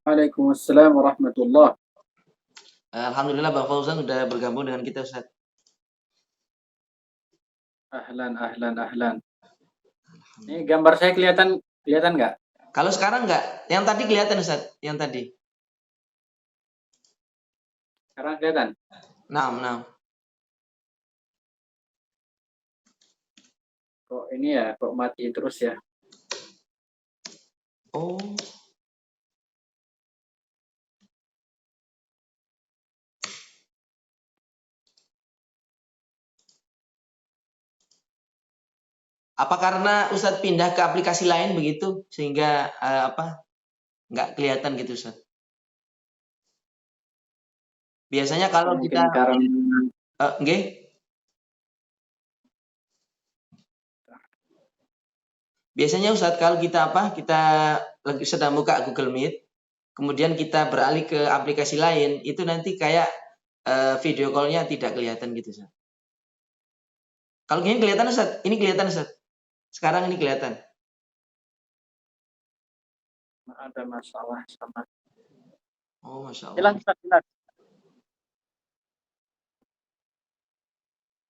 Waalaikumsalam warahmatullah. Alhamdulillah Bang Fauzan udah bergabung dengan kita Ustaz. Ahlan. Ini gambar saya kelihatan nggak? Kalau sekarang enggak, yang tadi kelihatan Ustaz, yang tadi. Sekarang kelihatan? Nah. Kok ini ya, kok mati terus ya? Oh. Apa karena Ustadz pindah ke aplikasi lain begitu sehingga nggak kelihatan gitu Ustadz? Biasanya kalau Mungkin kita karena nggih? Biasanya Ustadz kalau kita kita lagi sedang buka Google Meet, kemudian kita beralih ke aplikasi lain, itu nanti kayak video call-nya tidak kelihatan gitu Ustadz. Kalau gini kelihatan Ustadz, ini kelihatan Ustadz. Sekarang ini kelihatan. ada masalah sama. Oh, Masya Allah. Hilang.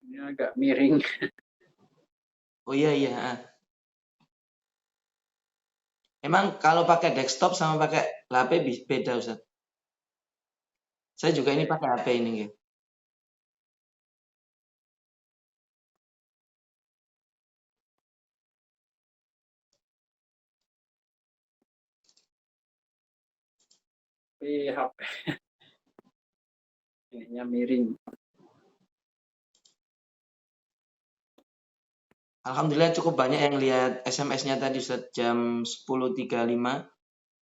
Ini agak miring. Oh iya. Emang kalau pakai desktop sama pakai HP beda Ustaz. Saya juga ini pakai HP ini gitu. HP. Ininya miring. Alhamdulillah cukup banyak yang lihat SMS-nya tadi Ustaz jam 10.35.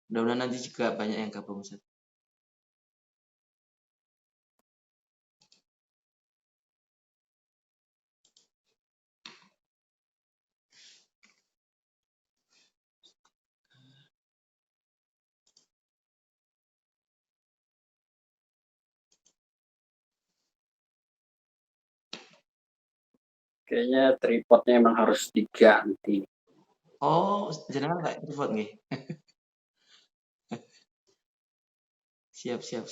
Mudah-mudahan nanti juga banyak yang gabung Ustaz. Kayaknya tripodnya emang harus diganti. Oh, jenengan Pak tripod nggih. Siap. Ya,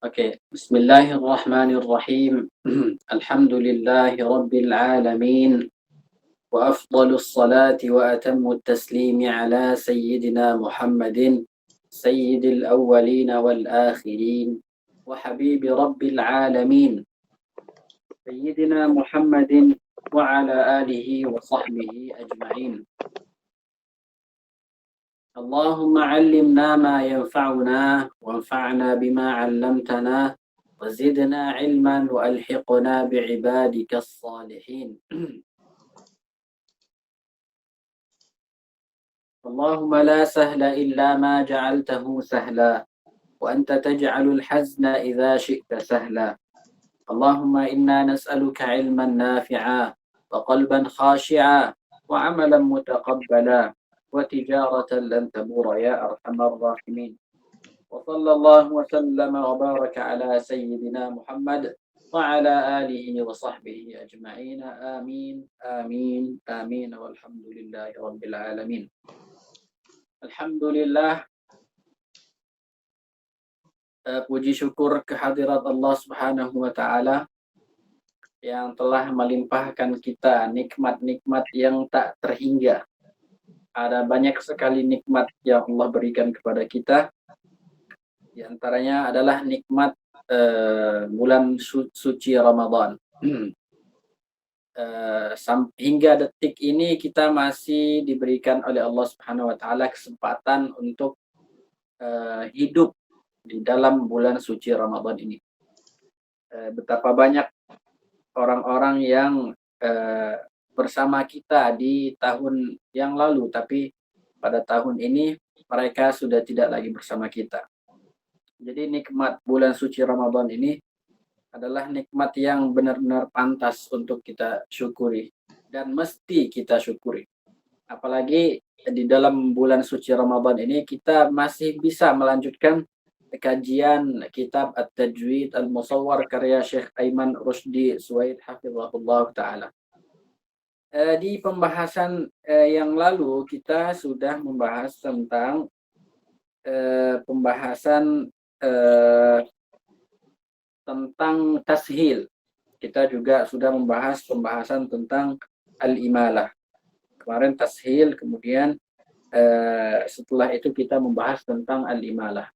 Oke, Bismillahirrahmanirrahim. Alhamdulillahi Rabbil alamin. وأفضل الصلاة وأتم التسليم على سيدنا محمد سيد الأولين والآخرين وحبيب رب العالمين سيدنا محمد وعلى آله وصحبه أجمعين. اللهم علمنا ما ينفعنا وانفعنا بما علمتنا وزدنا علما وألحقنا بعبادك الصالحين. اللهم لا سهل إلا ما جعلته سهلا وأنت تجعل الحزن إذا شئت سهلا. اللهم إنا نسألك علما نافعا وقلبا خاشعا وعملا متقبلا وتجارة لن تبور يا أرحم الراحمين. وصلى الله وسلم وبارك على سيدنا محمد وعلى آله وصحبه أجمعين. آمين والحمد لله رب العالمين. Alhamdulillah, puji syukur kehadirat Allah Subhanahu wa Ta'ala yang telah melimpahkan kita nikmat-nikmat yang tak terhingga. Ada banyak sekali nikmat yang Allah berikan kepada kita. Di antaranya adalah nikmat bulan suci Ramadan. Hingga detik ini kita masih diberikan oleh Allah Subhanahu wa Ta'ala kesempatan untuk hidup di dalam bulan suci Ramadan ini. Betapa banyak orang-orang yang bersama kita di tahun yang lalu, tapi pada tahun ini mereka sudah tidak lagi bersama kita. Jadi nikmat bulan suci Ramadan ini adalah nikmat yang benar-benar pantas untuk kita syukuri dan mesti kita syukuri. Apalagi di dalam bulan suci Ramadan ini kita masih bisa melanjutkan kajian kitab At-Tajwid Al-Musawwar karya Syekh Aiman Rusdi Suwaid hafizahullah taala. Di pembahasan yang lalu kita sudah membahas tentang pembahasan tentang tashil. Kita juga sudah membahas pembahasan tentang al-imalah. Kemarin tashil, kemudian setelah itu kita membahas tentang al-imalah.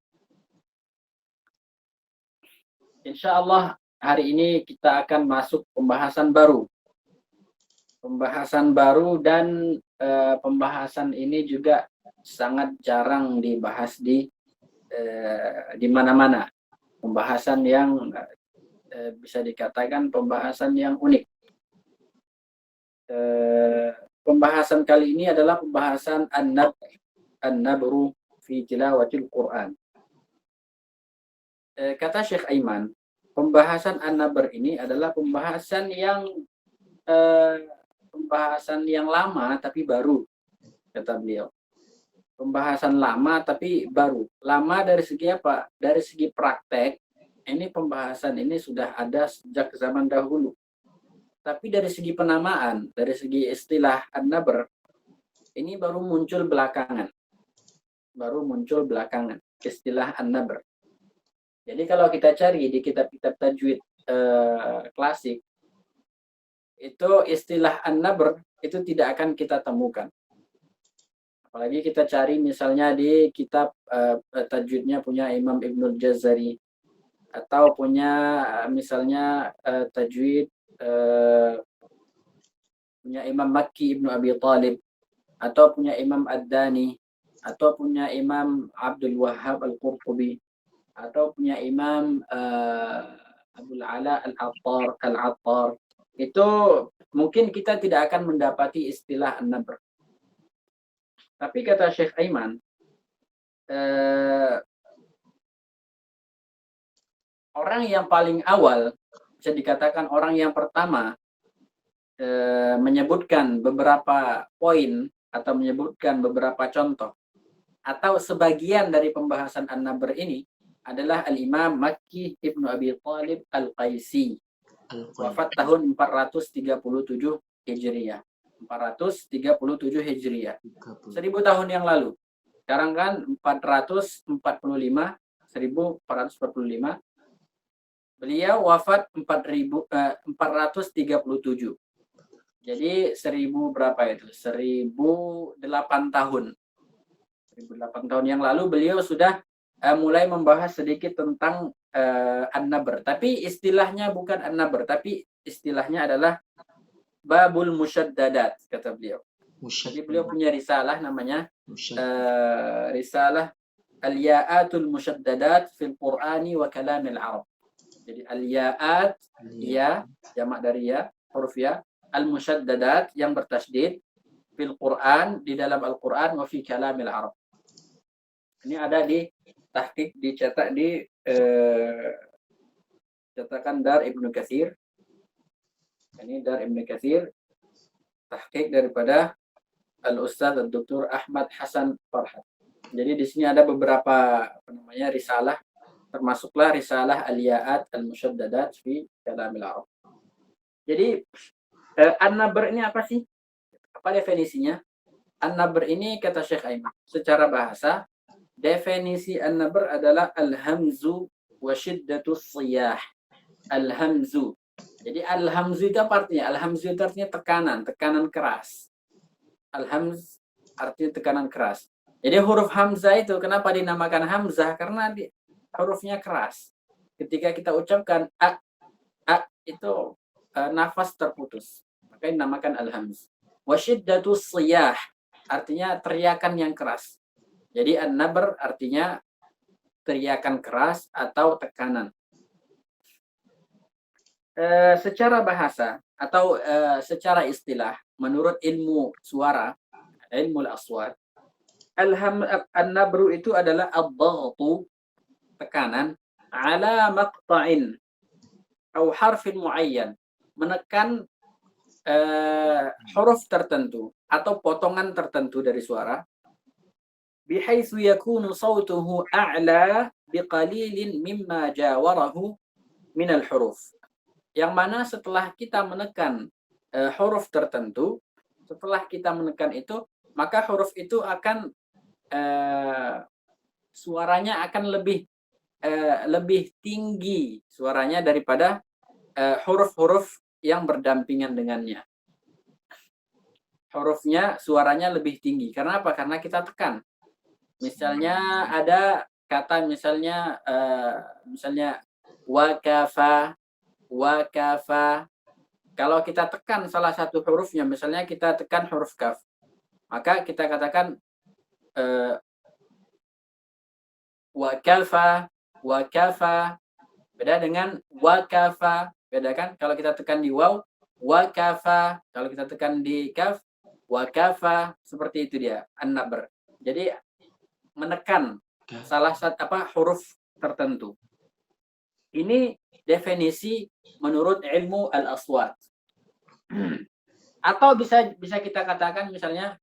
Insya Allah hari ini kita akan masuk pembahasan baru. Pembahasan baru dan pembahasan ini juga sangat jarang dibahas di mana-mana. Pembahasan yang bisa dikatakan pembahasan yang unik. Pembahasan kali ini adalah pembahasan an-nabru fi tilawatil Quran. Kata Syekh Aiman, pembahasan an-nabr ini adalah pembahasan yang lama tapi baru, kata beliau. Pembahasan lama tapi baru. Lama dari segi apa? Dari segi praktek, ini pembahasan ini sudah ada sejak zaman dahulu. Tapi dari segi penamaan, dari segi istilah an-nabr, ini baru muncul belakangan. Istilah an-nabr. Jadi kalau kita cari di kitab-kitab tajwid klasik, itu istilah an-nabr itu tidak akan kita temukan. Apalagi kita cari misalnya di kitab tajwidnya punya Imam Ibnul Jazari, atau punya misalnya tajwid punya Imam Makki Ibnu Abi Talib, atau punya Imam Ad-Dani, atau punya Imam Abdul Wahhab Al-Qurtubi, atau punya Imam Abdul Ala Al-Attar. Itu mungkin kita tidak akan mendapati istilah an-nabr. Tapi kata Syekh Aiman, orang yang paling awal, bisa dikatakan orang yang pertama menyebutkan beberapa poin atau menyebutkan beberapa contoh atau sebagian dari pembahasan an-nabr ini adalah Al-Imam Makki Ibnu Abi Talib Al-Qaisi. Wafat tahun 437 Hijriah. 437 Hijriah. 1000 tahun yang lalu. Sekarang kan 445. Beliau wafat 437. Jadi 1000 berapa itu? 1008 tahun. 1008 tahun yang lalu beliau sudah mulai membahas sedikit tentang an-nabr. Tapi istilahnya bukan an-nabr, tapi istilahnya adalah babul musyaddadat, kata beliau. Jadi beliau punya risalah namanya risalah al-ya'atul musyaddadat fil Qur'ani wa kalamil Arab. Jadi al-ya'at, ya, jamak dari ya, huruf ya, al-musyaddadat yang bertasydid fil Qur'an, di dalam Al-Qur'an, wa fi kalamil Arab. Ini ada di tahqiq, dicetak di cetakan Dar Ibnu Katsir. Ini Dar Ibnu Katsir, tahqiq daripada Al-Ustadz Dr. Ahmad Hasan Farhat. Jadi di sini ada beberapa risalah, termasuklah risalah Al-Ya'at Al-Musyaddadat fi Kalamil Arab. Jadi an-nabr ini apa sih? Apa definisinya? An-nabr ini kata Syekh Aiman, secara bahasa definisi an-nabr adalah al-hamzu wa shiddatus siyah. Al-hamzu. Jadi al-hamzu itu apa artinya? Al-hamzu itu artinya tekanan keras. Al-hamz artinya tekanan keras. Jadi huruf hamzah itu kenapa dinamakan hamzah? Karena hurufnya keras. Ketika kita ucapkan a itu nafas terputus. Maka dinamakan al-hamz. Wa shiddatus siyah artinya teriakan yang keras. Jadi an-nabr artinya teriakan keras atau tekanan. Secara bahasa atau secara istilah, menurut ilmu suara, ilmu al-aswat, an-nabru itu adalah ad-dhaghtu, tekanan, ala maqta'in atau harfin muayyan, menekan huruf tertentu atau potongan tertentu dari suara, bihaitsu yakunu sautuhu a'la biqalilin mimma jawarahu minal huruf. Yang mana setelah kita menekan huruf tertentu, setelah kita menekan itu, maka huruf itu akan suaranya akan lebih tinggi suaranya daripada huruf-huruf yang berdampingan dengannya. Hurufnya suaranya lebih tinggi. Karena apa? Karena kita tekan. Misalnya ada kata misalnya wakafa. Kalau kita tekan salah satu hurufnya, misalnya kita tekan huruf kaf, maka kita katakan wakafa. Beda dengan wakafa. Beda kan? Kalau kita tekan di waw, wakafa. Kalau kita tekan di kaf, wakafa. Seperti itu dia, an-nabr. Jadi menekan salah satu huruf tertentu. Ini definisi menurut ilmu al-aswat. Atau bisa kita katakan misalnya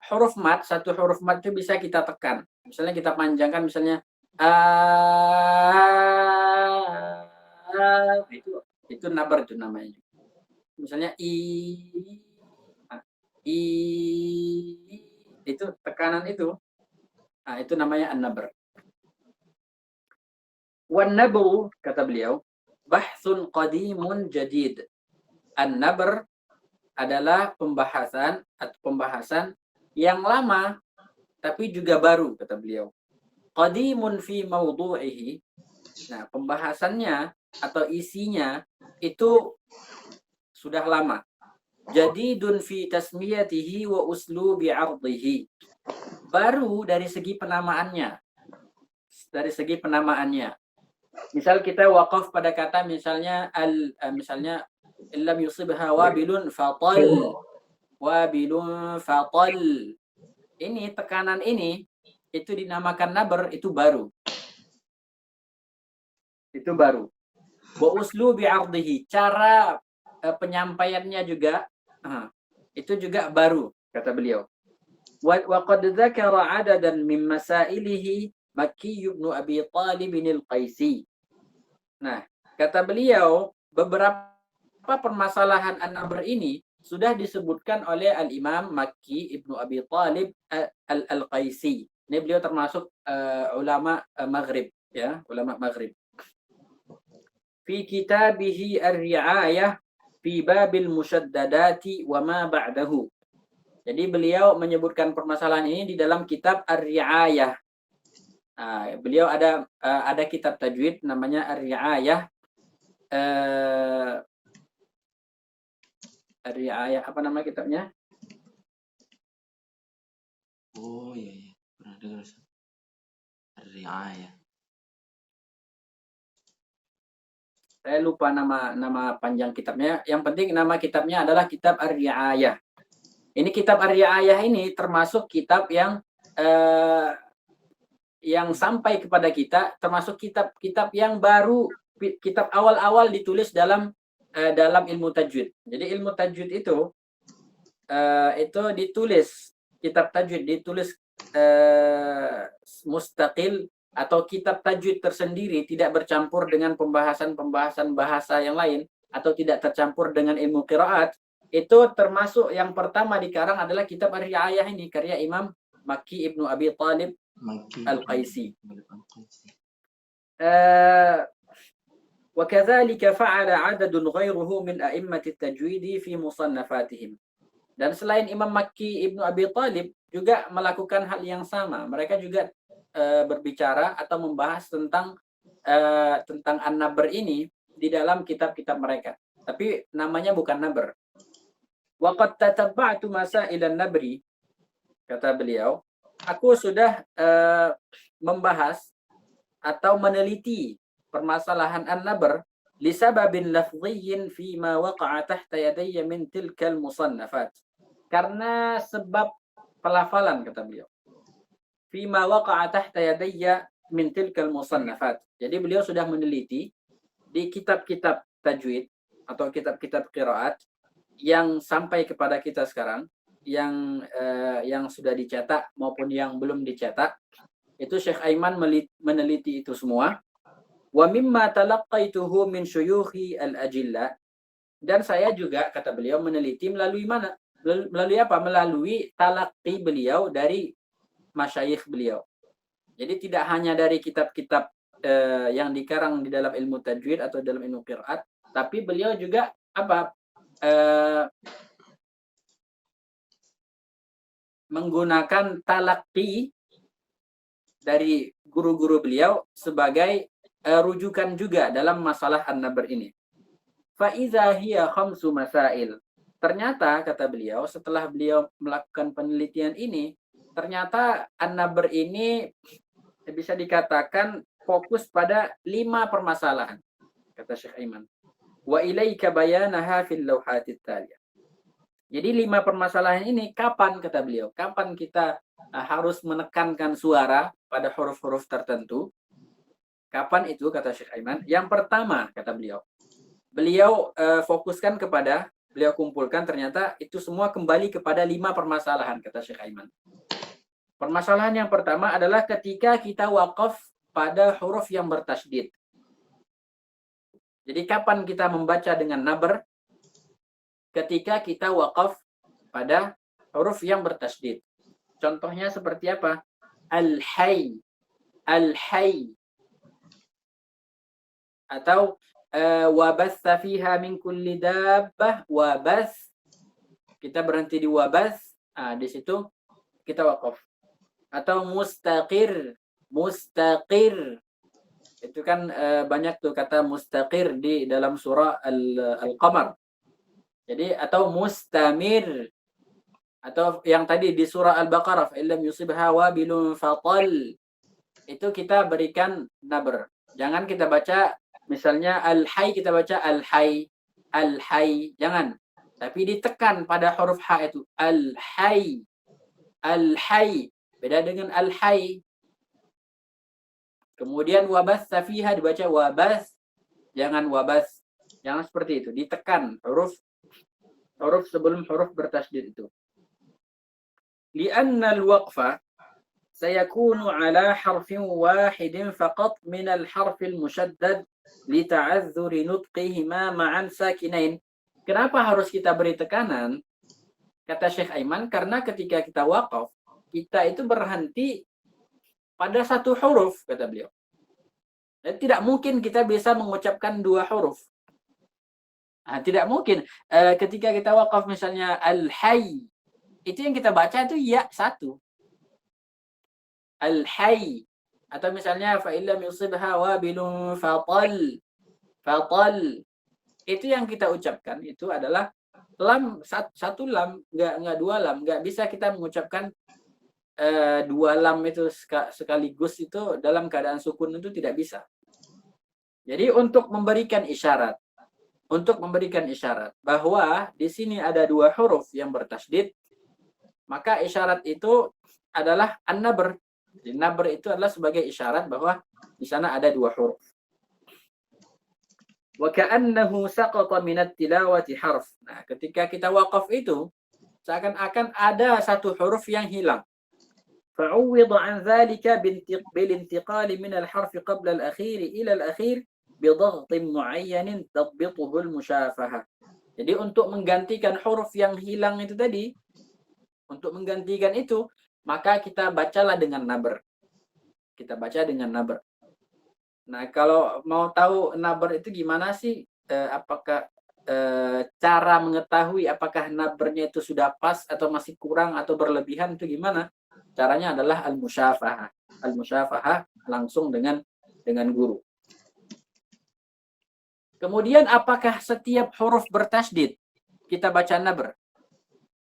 huruf mat, satu huruf mat itu bisa kita tekan. Misalnya kita panjangkan misalnya itu nabar itu namanya. Misalnya itu tekanan itu. Nah, itu namanya an-nabr. Wan-nabru, kata beliau, bahsun qadimun jadid. An-nabr adalah pembahasan yang lama tapi juga baru, kata beliau. Qadimun fi mawdu'ihi. Nah, pembahasannya atau isinya itu sudah lama. Jadidun fi tasmiyatihi wa uslubi 'ardhihi. Baru dari segi penamaannya. Misal kita waqaf pada kata misalnya misalnya illam yusibha wabilun fatal. Ini tekanan ini itu dinamakan nabr, itu baru. Wa uslubi 'ardhihi, cara penyampaiannya juga itu juga baru, kata beliau. Wa qad dzakara 'adadan min masailihi Makki ibn Abi Talib al-Qaisi. Nah, kata beliau, beberapa permasalahan an-nabr ini sudah disebutkan oleh al-Imam Makki ibn Abi Talib al-Qaisi. Ini beliau termasuk ulama Maghrib, ya, ulama Maghrib. Fi kitabihi ar-ri'ayah fi babil musyaddadati wa ma ba'dahu. Jadi beliau menyebutkan permasalahan ini di dalam kitab ar-ri'ayah. Beliau ada kitab tajwid namanya ar-ri'ayah. Ar-ri'ayah, apa nama kitabnya? Oh iya, pernah dengar. Ar-ri'ayah. Saya lupa nama panjang kitabnya. Yang penting nama kitabnya adalah kitab ar-ri'ayah. Ini kitab ar-ri'ayah ini termasuk kitab yang sampai kepada kita, termasuk kitab-kitab yang baru, kitab awal-awal ditulis dalam ilmu tajwid. Jadi ilmu tajwid itu ditulis, kitab tajwid ditulis mustaqil atau kitab tajwid tersendiri, tidak bercampur dengan pembahasan bahasa yang lain atau tidak tercampur dengan ilmu qiraat. Itu termasuk yang pertama dikarang adalah kitab ar-ri'ayah ini, karya Imam Makki ibnu Abi Talib al-Qaisi. وكذلك فعل عدد غيره من أئمة التجويد في مصنفاتهم. Dan selain Imam Makki ibnu Abi Talib juga melakukan hal yang sama. Mereka juga berbicara atau membahas tentang an-nabr ini di dalam kitab-kitab mereka. Tapi namanya bukan nabr. Waqad tatabba'tu masail an-nabri, kata beliau, aku sudah membahas atau meneliti permasalahan an-nabr lisababin lafdhiyyin fi ma waqa'a tahta yadayya min tilkal musannafat. Karena sebab pelafalan, kata beliau. Fi ma waqa'a tahta yadayya min tilkal musannafat. Jadi beliau sudah meneliti di kitab-kitab tajwid atau kitab-kitab qiraat yang sampai kepada kita sekarang, yang sudah dicetak maupun yang belum dicetak. Itu Syekh Aiman meneliti itu semua. Wa mimma talaqqaituhu min syuyukhi al-ajilla. Dan saya juga, kata beliau, meneliti melalui mana? Melalui apa? Melalui talaqi beliau dari masyayikh beliau. Jadi tidak hanya dari kitab-kitab yang dikarang di dalam ilmu tajwid atau dalam ilmu qiraat, tapi beliau juga apa? Menggunakan talaqi dari guru-guru beliau sebagai rujukan juga dalam masalah an-nabr ini. Fa idza hiya khamsu masail. Ternyata, kata beliau, setelah beliau melakukan penelitian ini, ternyata an-nabr ini bisa dikatakan fokus pada 5 permasalahan, kata Syekh Aiman. Wa ilaika bayanaha fil lawhatit taliyah. Jadi 5 permasalahan ini kapan, kata beliau, kapan kita harus menekankan suara pada huruf-huruf tertentu? Kapan itu, kata Syekh Aiman? Yang pertama, kata beliau fokuskan kepada, beliau kumpulkan, ternyata itu semua kembali kepada 5 permasalahan, kata Syekh Aiman. Permasalahan yang pertama adalah ketika kita wakaf pada huruf yang bertasydid. Jadi kapan kita membaca dengan nabr? Ketika kita wakaf pada huruf yang bertasydid. Contohnya seperti apa? Al-hayy, al-hayy. Atau wabatha fiha min kulli dabbah, wabath. Kita berhenti di wabath, di situ kita wakaf. Atau mustaqir, mustaqir. Itu kan banyak tuh kata mustaqir di dalam surah Al-Qamar. Jadi atau mustamir, atau yang tadi di surah Al-Baqarah, illam yusibha wabilun fatal. Itu kita berikan nabr. Jangan kita baca misalnya al-hayy, kita baca al-hayy, al-hayy, jangan. Tapi ditekan pada huruf ha itu, al-hayy, al-hayy. Beda dengan al-hayy. Kemudian wabatha fiha dibaca wabath, jangan wabath. Jangan seperti itu, ditekan huruf sebelum huruf bertasydid itu. Li'anna al-waqfa sayakunu ala harfin wahidin faqat min al-harf al-mushaddad lita'adzuri nutqihima ma'an sakinain. Kenapa harus kita beri tekanan? Kata Syekh Aiman, karena ketika kita waqaf, kita itu berhenti pada satu huruf, kata beliau. Dan tidak mungkin kita bisa mengucapkan 2 huruf. Tidak mungkin. Ketika kita waqaf misalnya al-hayy, itu yang kita baca itu ya 1. Al-hayy. Atau misalnya fa illam yusibha wabilun fatal. Fatal. Itu yang kita ucapkan itu adalah lam, 1 lam, enggak 2 lam. Enggak bisa kita mengucapkan 2 lam itu sekaligus itu dalam keadaan sukun, itu tidak bisa. Jadi untuk memberikan isyarat bahwa di sini ada 2 huruf yang bertasydid, maka isyarat itu adalah an-nabr. Jadi nabr itu adalah sebagai isyarat bahwa di sana ada 2 huruf. Wa ka'annahu saqata min at-tilawati harf. Nah, ketika kita waqaf itu seakan-akan ada 1 huruf yang hilang. Fa'uwwida 'an dzalika bil intiqali min al-harf qabla al-akhir ila al-akhir bidhaghtin mu'ayyanin tadbituhu al-musyafahah. Jadi untuk menggantikan huruf yang hilang itu tadi, untuk menggantikan itu, maka kita bacalah dengan nabr. Kita baca dengan nabr. Nah, kalau mau tahu nabr itu gimana sih? Apakah cara mengetahui apakah nabrnya itu sudah pas atau masih kurang atau berlebihan, itu gimana? Caranya adalah al-musyafahah. Al-musyafahah langsung dengan guru. Kemudian apakah setiap huruf bertasydid kita baca nabr?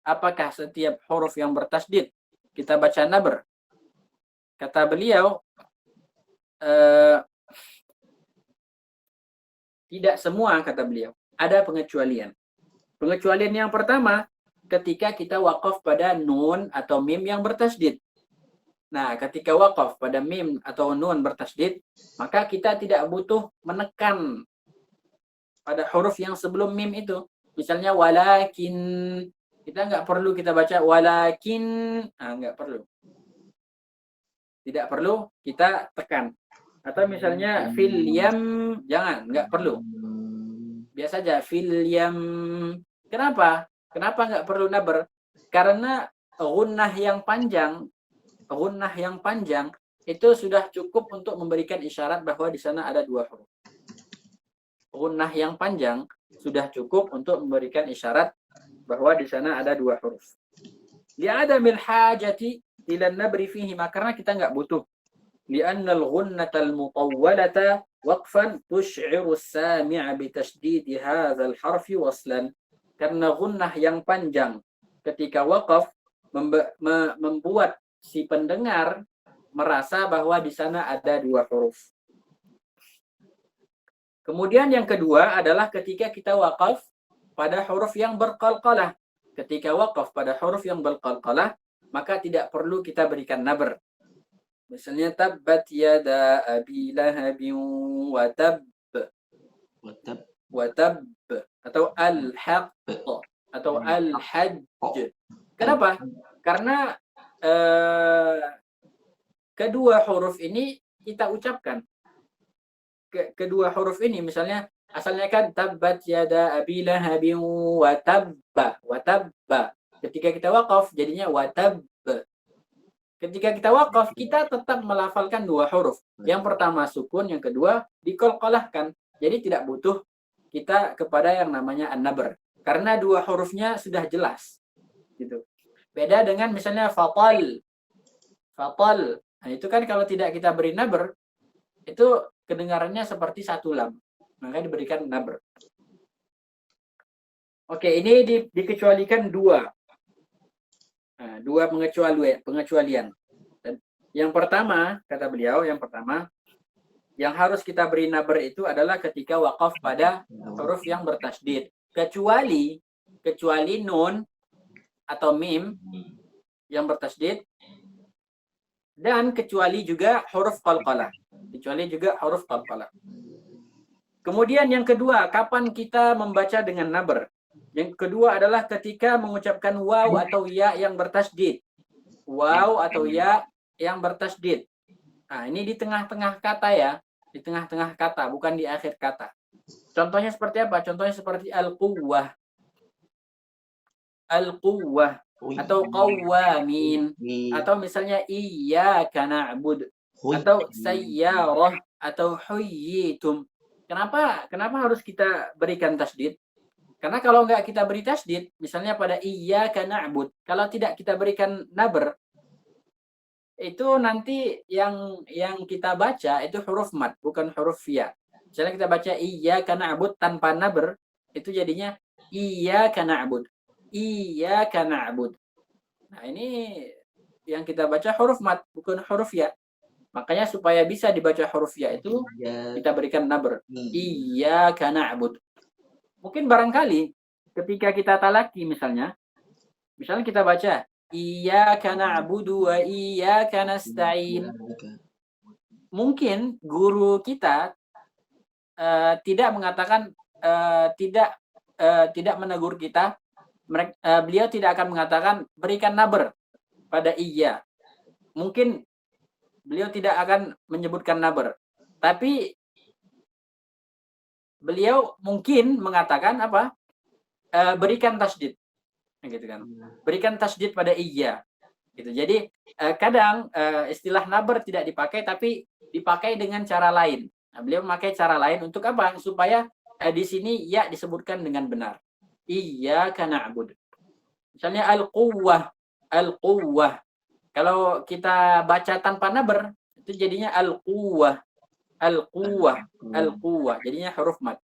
Apakah setiap huruf yang bertasydid kita baca nabr? Kata beliau, tidak semua, kata beliau. Ada pengecualian. Pengecualian yang pertama, ketika kita wakaf pada nun atau mim yang bertasydid. Nah, ketika wakaf pada mim atau nun bertasydid, maka kita tidak butuh menekan pada huruf yang sebelum mim itu. Misalnya walakin, kita nggak perlu kita baca walakin, nggak perlu. Tidak perlu kita tekan. Atau misalnya fil yam, jangan, nggak perlu. Biasa aja fil yam. Kenapa? Kenapa nggak perlu naber? Karena gunnah yang panjang itu sudah cukup untuk memberikan isyarat bahwa di sana ada dua huruf. Gunnah yang panjang sudah cukup untuk memberikan isyarat bahwa di sana ada dua huruf. Li'adamil hajati ila nabri fihi, karena kita nggak butuh. Li'anna al-ghunnata al-mutawwalata waqfan tush'iru as-sami'a bi tashdid hadzal harfi waslan. Karena gunnah yang panjang ketika waqaf membuat si pendengar merasa bahwa di sana ada dua huruf. Kemudian yang kedua adalah ketika kita waqaf pada huruf yang berqalqalah. Ketika waqaf pada huruf yang berqalqalah, maka tidak perlu kita berikan nabr. Misalnya tabbat yada abi lahabin wa tab, atau al-haqq atau al-hajj. Kenapa? Karena kedua huruf ini kita ucapkan. Kedua huruf ini misalnya asalnya kan tabbat yada abi lahabin wa tabba. Ketika kita waqaf jadinya wa tabb. Ketika kita waqaf kita tetap melafalkan dua huruf. Yang pertama sukun, yang kedua diqalqalahkan. Jadi tidak butuh kita kepada yang namanya an-nabr karena dua hurufnya sudah jelas. Gitu. Beda dengan misalnya fatal. Nah, itu kan kalau tidak kita beri nabr itu kedengarannya seperti satu lam. Maka diberikan nabr. Oke, ini dikecualikan dua. Nah, dua pengecualian. Dan yang pertama, kata beliau, yang harus kita beri nabr itu adalah ketika waqaf pada huruf yang bertasydid. Kecuali nun atau mim yang bertasydid, dan kecuali juga huruf qalqalah. Kemudian yang kedua, kapan kita membaca dengan nabr? Yang kedua adalah ketika mengucapkan waw atau ya yang bertasydid. Waw atau ya yang bertasydid. Nah, ini di tengah-tengah kata ya. Di tengah-tengah kata, bukan di akhir kata. Contohnya seperti apa? Contohnya seperti al-quwwah. Al-quwwah. Atau qawwamin. Atau misalnya iyyaka na'bud. Atau sayyarah. Atau huyyitum. Kenapa harus kita berikan tasydid? Karena kalau nggak kita beri tasydid, misalnya pada iyyaka na'bud, kalau tidak kita berikan nabr, itu nanti yang kita baca itu huruf mad, bukan huruf ya. Misalnya kita baca iyyaka na'bud tanpa nabr, itu jadinya iyyaka na'bud. Nah, ini yang kita baca huruf mad, bukan huruf ya. Makanya supaya bisa dibaca huruf ya itu kita berikan nabr. Iyyaka na'bud. Mungkin barangkali ketika kita talaki misalnya kita baca iyyaka na'budu wa iyyaka nasta'in. Mungkin guru kita tidak mengatakan tidak menegur kita. Beliau tidak akan mengatakan berikan nabr pada iya. Mungkin beliau tidak akan menyebutkan nabr. Tapi beliau mungkin mengatakan apa? Berikan tasydid, gitu kan? Berikan tasydid pada iya, gitu. Jadi kadang istilah nabr tidak dipakai, tapi dipakai dengan cara lain. Nah, beliau memakai cara lain untuk apa? Supaya di sini ya disebutkan dengan benar. Iyyaka na'bud. Misalnya al-quwwah. Kalau kita baca tanpa nabr, itu jadinya al-quwwah. Jadinya huruf mad.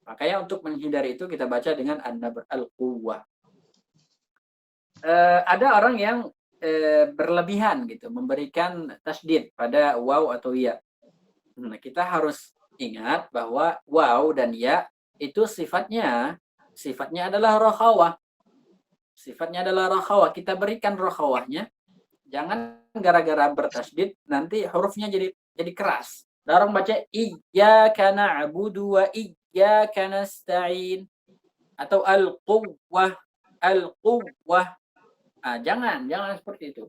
Makanya untuk menghindari itu kita baca dengan an-nabr, al-quwwah. Ada orang yang berlebihan gitu, memberikan tasdid pada waw atau ya. Nah, kita harus ingat bahwa waw dan ya itu sifatnya adalah rokhawah. Sifatnya adalah rokhawah. Kita berikan rokhawahnya. Jangan gara-gara bertasdid nanti hurufnya jadi keras. Orang baca iyyaka na'budu wa iyyaka nasta'in atau al-quwwah. Ah, jangan seperti itu.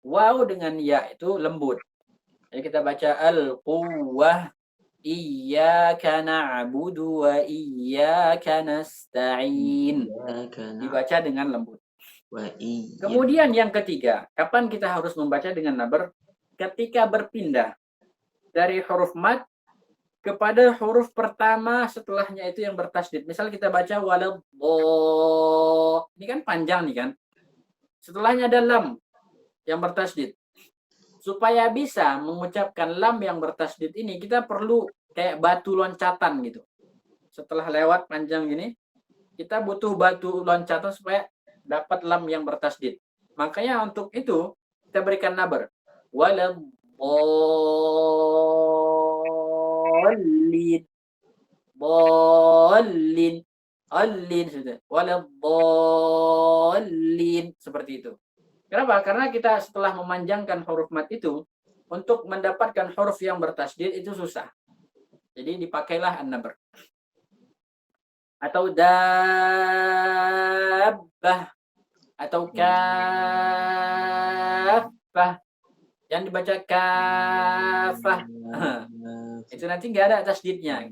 Waw dengan ya itu lembut. Jadi kita baca al-quwwah, iyyaka na'budu wa iyyaka nasta'in. Dibaca dengan lembut. Kemudian yang ketiga, kapan kita harus membaca dengan nabar? Ketika berpindah dari huruf mad kepada huruf pertama setelahnya itu yang bertasdid. Misal kita baca waladh. Ini kan panjang nih kan. Setelahnya ada lam yang bertasdid. Supaya bisa mengucapkan lam yang bertasdid ini, kita perlu kayak batu loncatan gitu. Setelah lewat panjang gini, kita butuh batu loncatan supaya dapat lam yang bertasdid. Makanya untuk itu kita berikan nabar. Waladhdallin. Dallin. Allin sudah. Waladhdallin. Seperti itu. Kenapa? Karena kita setelah memanjangkan huruf mat itu, untuk mendapatkan huruf yang bertasdid itu susah. Jadi dipakailah an-nabar. Atau dabbah. Atau kafah. Jangan dibaca kafah. Itu nanti nggak ada tasdidnya.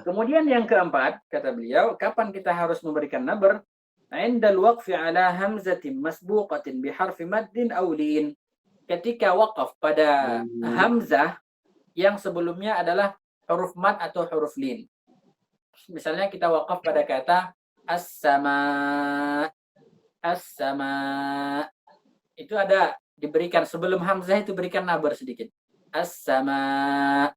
Kemudian yang keempat, kata beliau, kapan kita harus memberikan nabar? Indal waqfi ala hamzatin masbuqatin biharfi maddin aw lin. Ketika waqaf pada hamzah yang sebelumnya adalah huruf mad atau huruf lin. Misalnya kita waqaf pada kata as-sama. As-sama. Itu ada diberikan sebelum hamzah itu berikan nabar sedikit. As-sama.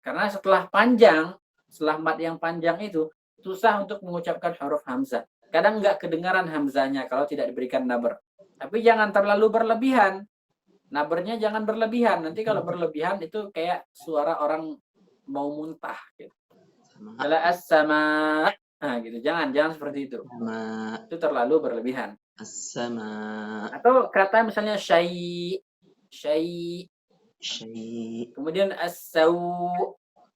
Karena setelah mad yang panjang itu susah untuk mengucapkan huruf hamzah. Kadang nggak kedengaran hamzahnya kalau tidak diberikan nabar. Tapi jangan terlalu berlebihan. Nabarnya jangan berlebihan. Nanti kalau berlebihan itu kayak suara orang mau muntah. Gitu. Kalau as-sama, nah gitu. Jangan seperti itu. Itu terlalu berlebihan. As-sama. Atau kata misalnya syai. Kemudian as-saw.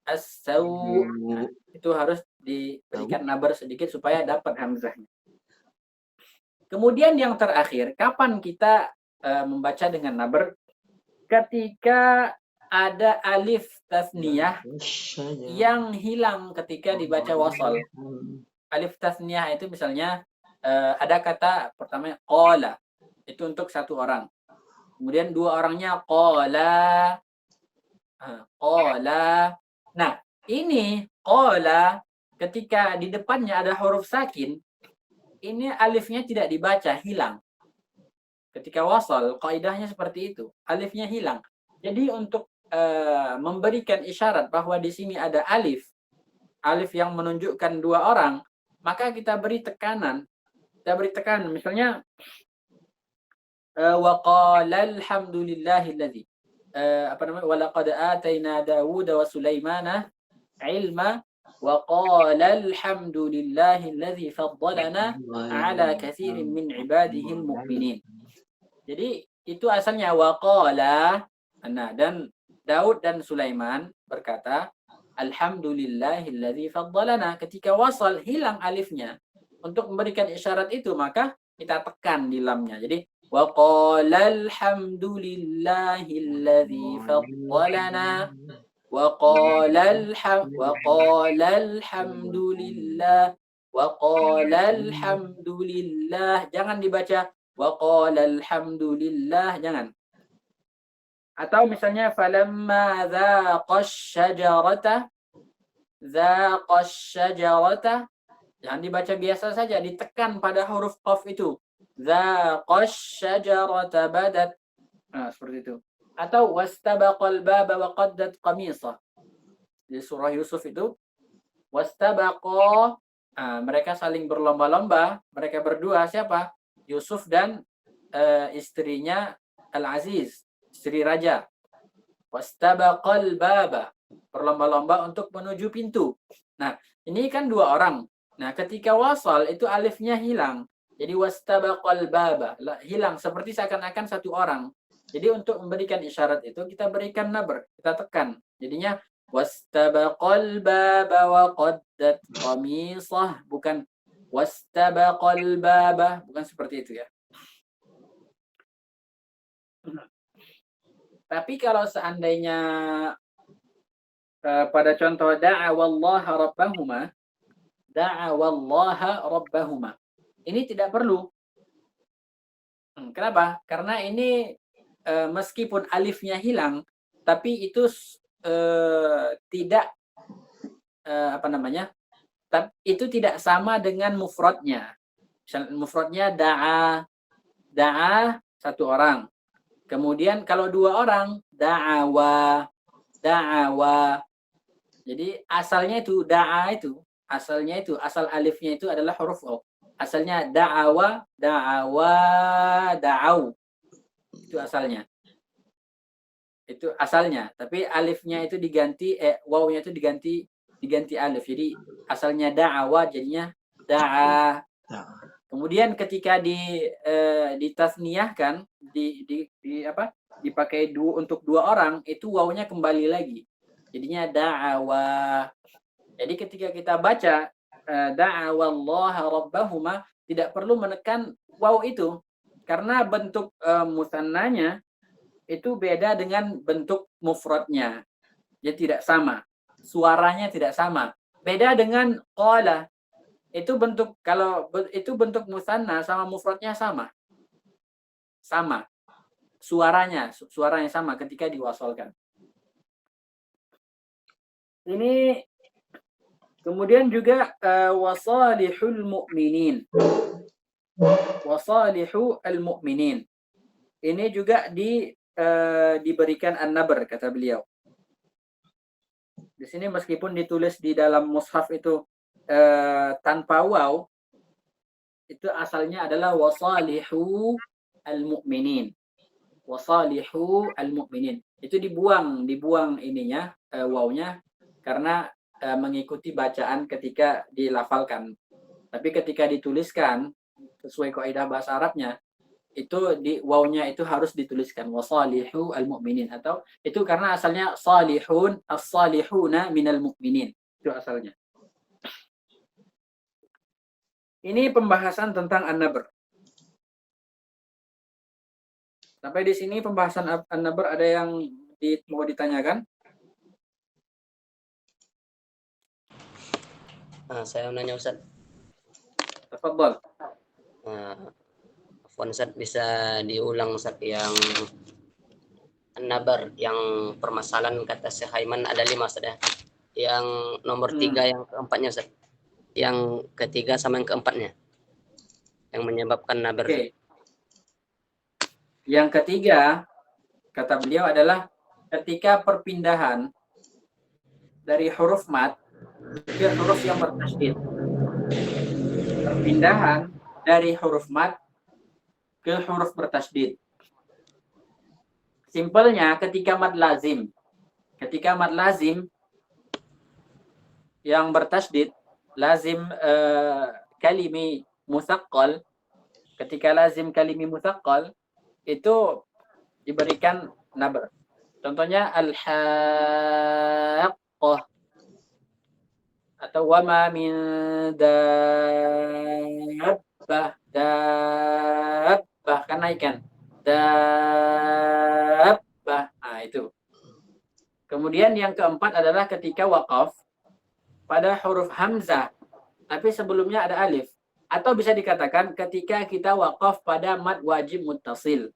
Nah, itu harus diberikan nabar sedikit supaya dapat hamzahnya. Kemudian yang terakhir, kapan kita membaca dengan nabar? Ketika ada alif tasniyah yang hilang ketika dibaca wasal. Alif tasniyah itu misalnya ada kata pertama qala. Itu untuk satu orang. Kemudian dua orangnya qala. Nah, ini qala ketika di depannya ada huruf sakin, ini alifnya tidak dibaca, hilang. Ketika wasal, kaidahnya seperti itu. Alifnya hilang. Jadi untuk memberikan isyarat bahwa di sini ada alif yang menunjukkan dua orang, maka kita beri tekanan. Misalnya wa qala alhamdulillahilladzi walaqad atayna Dawuda wa Sulaimana ilma wa qala alhamdulillahilladzi faddalana ala katsirin min ibadihil mu'minin. Jadi itu asalnya wa qala. Nah, dan Daud dan Sulaiman berkata alhamdulillahilladzi faddalana. Ketika wasal hilang alifnya. Untuk memberikan isyarat itu maka kita tekan di lamnya. Jadi wa qala alhamdulillahilladzi faddalana wa qala alhamdulillah. Jangan dibaca wa qala alhamdulillah, jangan. Atau misalnya falamma dzaqash syajarata, jangan dibaca biasa saja, ditekan pada huruf qaf itu. Dzaqash syajarata badat. Nah, seperti itu. Atau wastabaqal baba wa qaddat qamisah. Di surah Yusuf itu wastabaqa, mereka saling berlomba-lomba, mereka berdua siapa? Yusuf dan istrinya Al-Aziz, istri raja. Wastabaqal baba, berlomba-lomba untuk menuju pintu. Nah, ini kan dua orang. Nah, ketika wasal itu alifnya hilang. Jadi wastabaqal baba, hilang seperti seakan-akan satu orang. Jadi untuk memberikan isyarat itu kita berikan nabr, kita tekan. Jadinya wastabaqal baba wa qaddat qamisah, bukan wastabaqal baba, bukan seperti itu ya. Tapi kalau seandainya pada contoh da'awallaha rabbahuma, ini tidak perlu. Kenapa? Karena ini meskipun alifnya hilang, tapi itu tidak apa namanya? Itu tidak sama dengan mufradnya. Mufradnya da'a satu orang. Kemudian kalau dua orang da'awa. Jadi asalnya itu da'a itu, asal alifnya itu adalah huruf o. Asalnya da'awa, da'au. Itu asalnya. Itu asalnya, tapi alifnya itu diganti wawnya itu diganti alif. Jadi asalnya da'awa jadinya da'a. Kemudian ketika ditasniyahkan, dipakai untuk dua orang, itu wawnya kembali lagi. Jadinya da'awa. Jadi ketika kita baca da'awallaha rabbahuma, tidak perlu menekan waw itu. Karena bentuk musannanya itu beda dengan bentuk mufradnya. Jadi tidak sama. Suaranya tidak sama. Beda dengan qala. Itu bentuk, kalau itu bentuk musanna sama mufradnya sama. Sama. Suaranya sama ketika diwasalkan. Ini kemudian juga wasalihul mu'minin. Wasalihu al-mu'minin. Ini juga diberikan an-nabr, kata beliau. Di sini meskipun ditulis di dalam mushaf itu tanpa waw, itu asalnya adalah wasalihu al-mu'minin. Wasalihu al-mu'minin. Itu dibuang ininya, wawnya, karena mengikuti bacaan ketika dilafalkan. Tapi ketika dituliskan sesuai kaidah bahasa Arabnya, itu wawnya itu harus dituliskan wasalihu al-mu'minin, atau itu karena asalnya salihun as-salihuna minal mu'minin. Itu asalnya. Ini pembahasan tentang an-nabr. Sampai di sini pembahasan an-nabr ada yang mau ditanyakan? Saya mau nanya Ustaz. Tafadhol. Afwan Ustaz, bisa diulang Ustaz yang an-nabr, yang permasalahan kata Syekh Haiman ada 5 Ustaz ya. Yang nomor 3 yang keempatnya Ustaz. Yang ketiga sama yang keempatnya. Yang menyebabkan nabr. Okay. Yang ketiga, kata beliau, adalah ketika perpindahan dari huruf mat ke huruf yang bertasydid. Perpindahan dari huruf mat ke huruf bertasydid. Simpelnya ketika mad lazim. Ketika mad lazim yang bertasydid, lazim kalimi musaqqal, ketika lazim kalimi musaqqal itu diberikan nabr. Contohnya al-haqqah atau wama min dabbah kan naikkan dabbah. Nah, itu. Kemudian yang keempat adalah ketika waqaf pada huruf hamzah tapi sebelumnya ada alif, atau bisa dikatakan ketika kita waqaf pada mad wajib muttasil.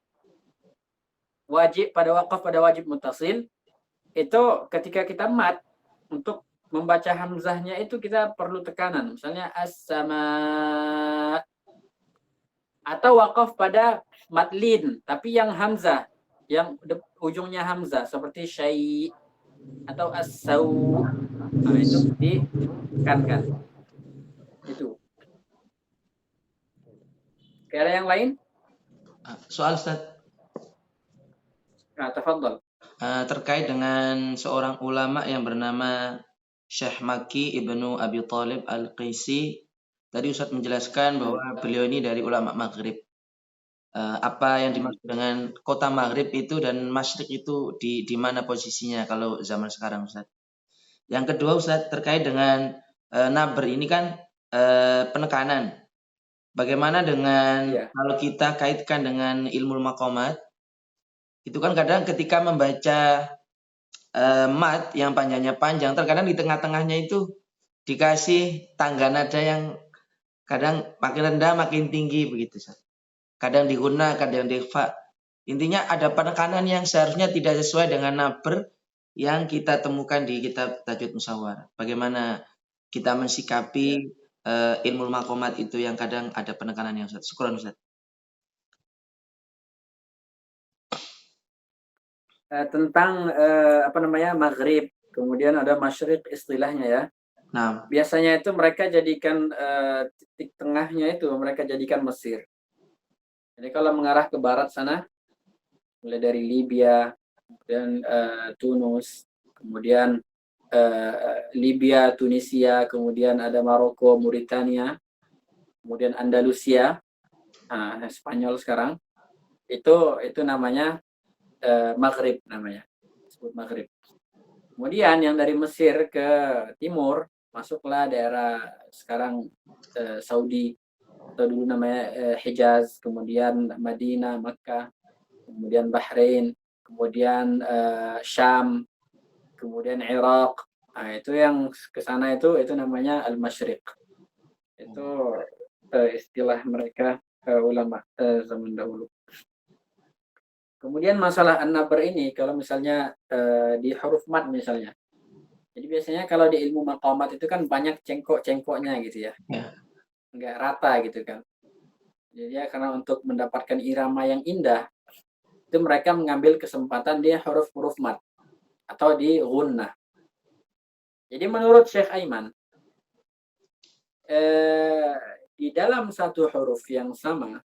Waqaf pada wajib muttasil itu ketika kita mad, untuk membaca hamzahnya itu kita perlu tekanan, misalnya as-sama, atau waqaf pada mad lin tapi yang hamzah, yang ujungnya hamzah seperti syai atau as-saw. Nah, itu ditekankan. Itu. Ada yang lain? Soal Ustaz, Nah, tafadhal. terkait dengan seorang ulama yang bernama Syekh Maki Ibnu Abi Thalib Al-Qaisi. Tadi Ustaz menjelaskan bahwa beliau ini dari ulama Maghrib. Apa yang dimaksud dengan kota Maghrib itu dan Masyriq itu di mana posisinya kalau zaman sekarang, Ustaz? Yang kedua, Ustaz, terkait dengan nabr ini kan penekanan. Bagaimana dengan kalau kita kaitkan dengan ilmu maqamat? Itu kan kadang ketika membaca mat yang panjangnya panjang, terkadang di tengah-tengahnya itu dikasih tangga nada yang kadang makin rendah makin tinggi begitu, Ustaz. Kadang di guna, kadang di fa. Intinya ada penekanan yang seharusnya tidak sesuai dengan nabr yang kita temukan di kitab Tajwid Musyawarah. Bagaimana kita mensikapi ilmu maqamat itu yang kadang ada penekanan yang Ustaz. Syukran, Ustaz. Tentang Maghrib, kemudian ada Masyriq istilahnya ya. Nah, Biasanya itu mereka jadikan titik tengahnya itu mereka jadikan Mesir. Jadi kalau mengarah ke barat sana, mulai dari Libya, kemudian Tunus, kemudian Libya, Tunisia, kemudian ada Maroko, Mauritania, kemudian Andalusia, Spanyol sekarang, itu namanya Maghrib namanya, disebut Maghrib. Kemudian yang dari Mesir ke timur masuklah daerah sekarang Saudi, atau dulu namanya Hijaz, kemudian Madinah, Makkah, kemudian Bahrain, kemudian Syam, kemudian Irak. Nah, itu yang ke sana itu namanya Al-Masyriq. Itu istilah mereka ulama zaman dahulu. Kemudian masalah an-nabr ini kalau misalnya di huruf mad misalnya. Jadi biasanya kalau di ilmu maqamat itu kan banyak cengkok-cengkoknya gitu ya. Enggak rata gitu kan. Jadi ya karena untuk mendapatkan irama yang indah itu mereka mengambil kesempatan di huruf-huruf mad atau di gunnah. Jadi menurut Syekh Aiman di dalam satu huruf yang sama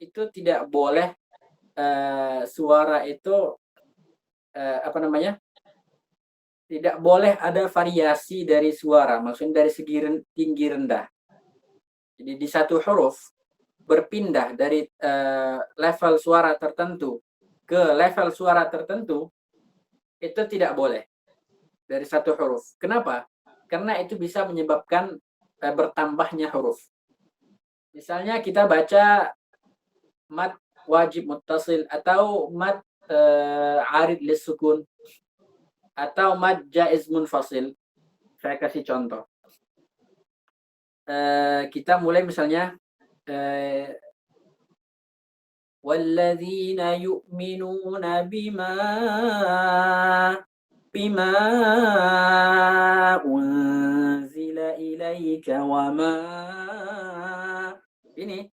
itu tidak boleh suara itu tidak boleh ada variasi dari suara, maksudnya dari segi tinggi rendah. Jadi di satu huruf berpindah dari level suara tertentu ke level suara tertentu itu tidak boleh dari satu huruf. Kenapa? Karena itu bisa menyebabkan bertambahnya huruf. Misalnya kita baca mad wajib muttasil atau mad arid lissukun atau mad jaiz munfasil. Saya kasih contoh. Kita mulai misalnya walladzina yu'minuna bima unzila ilaika wa ma. Ini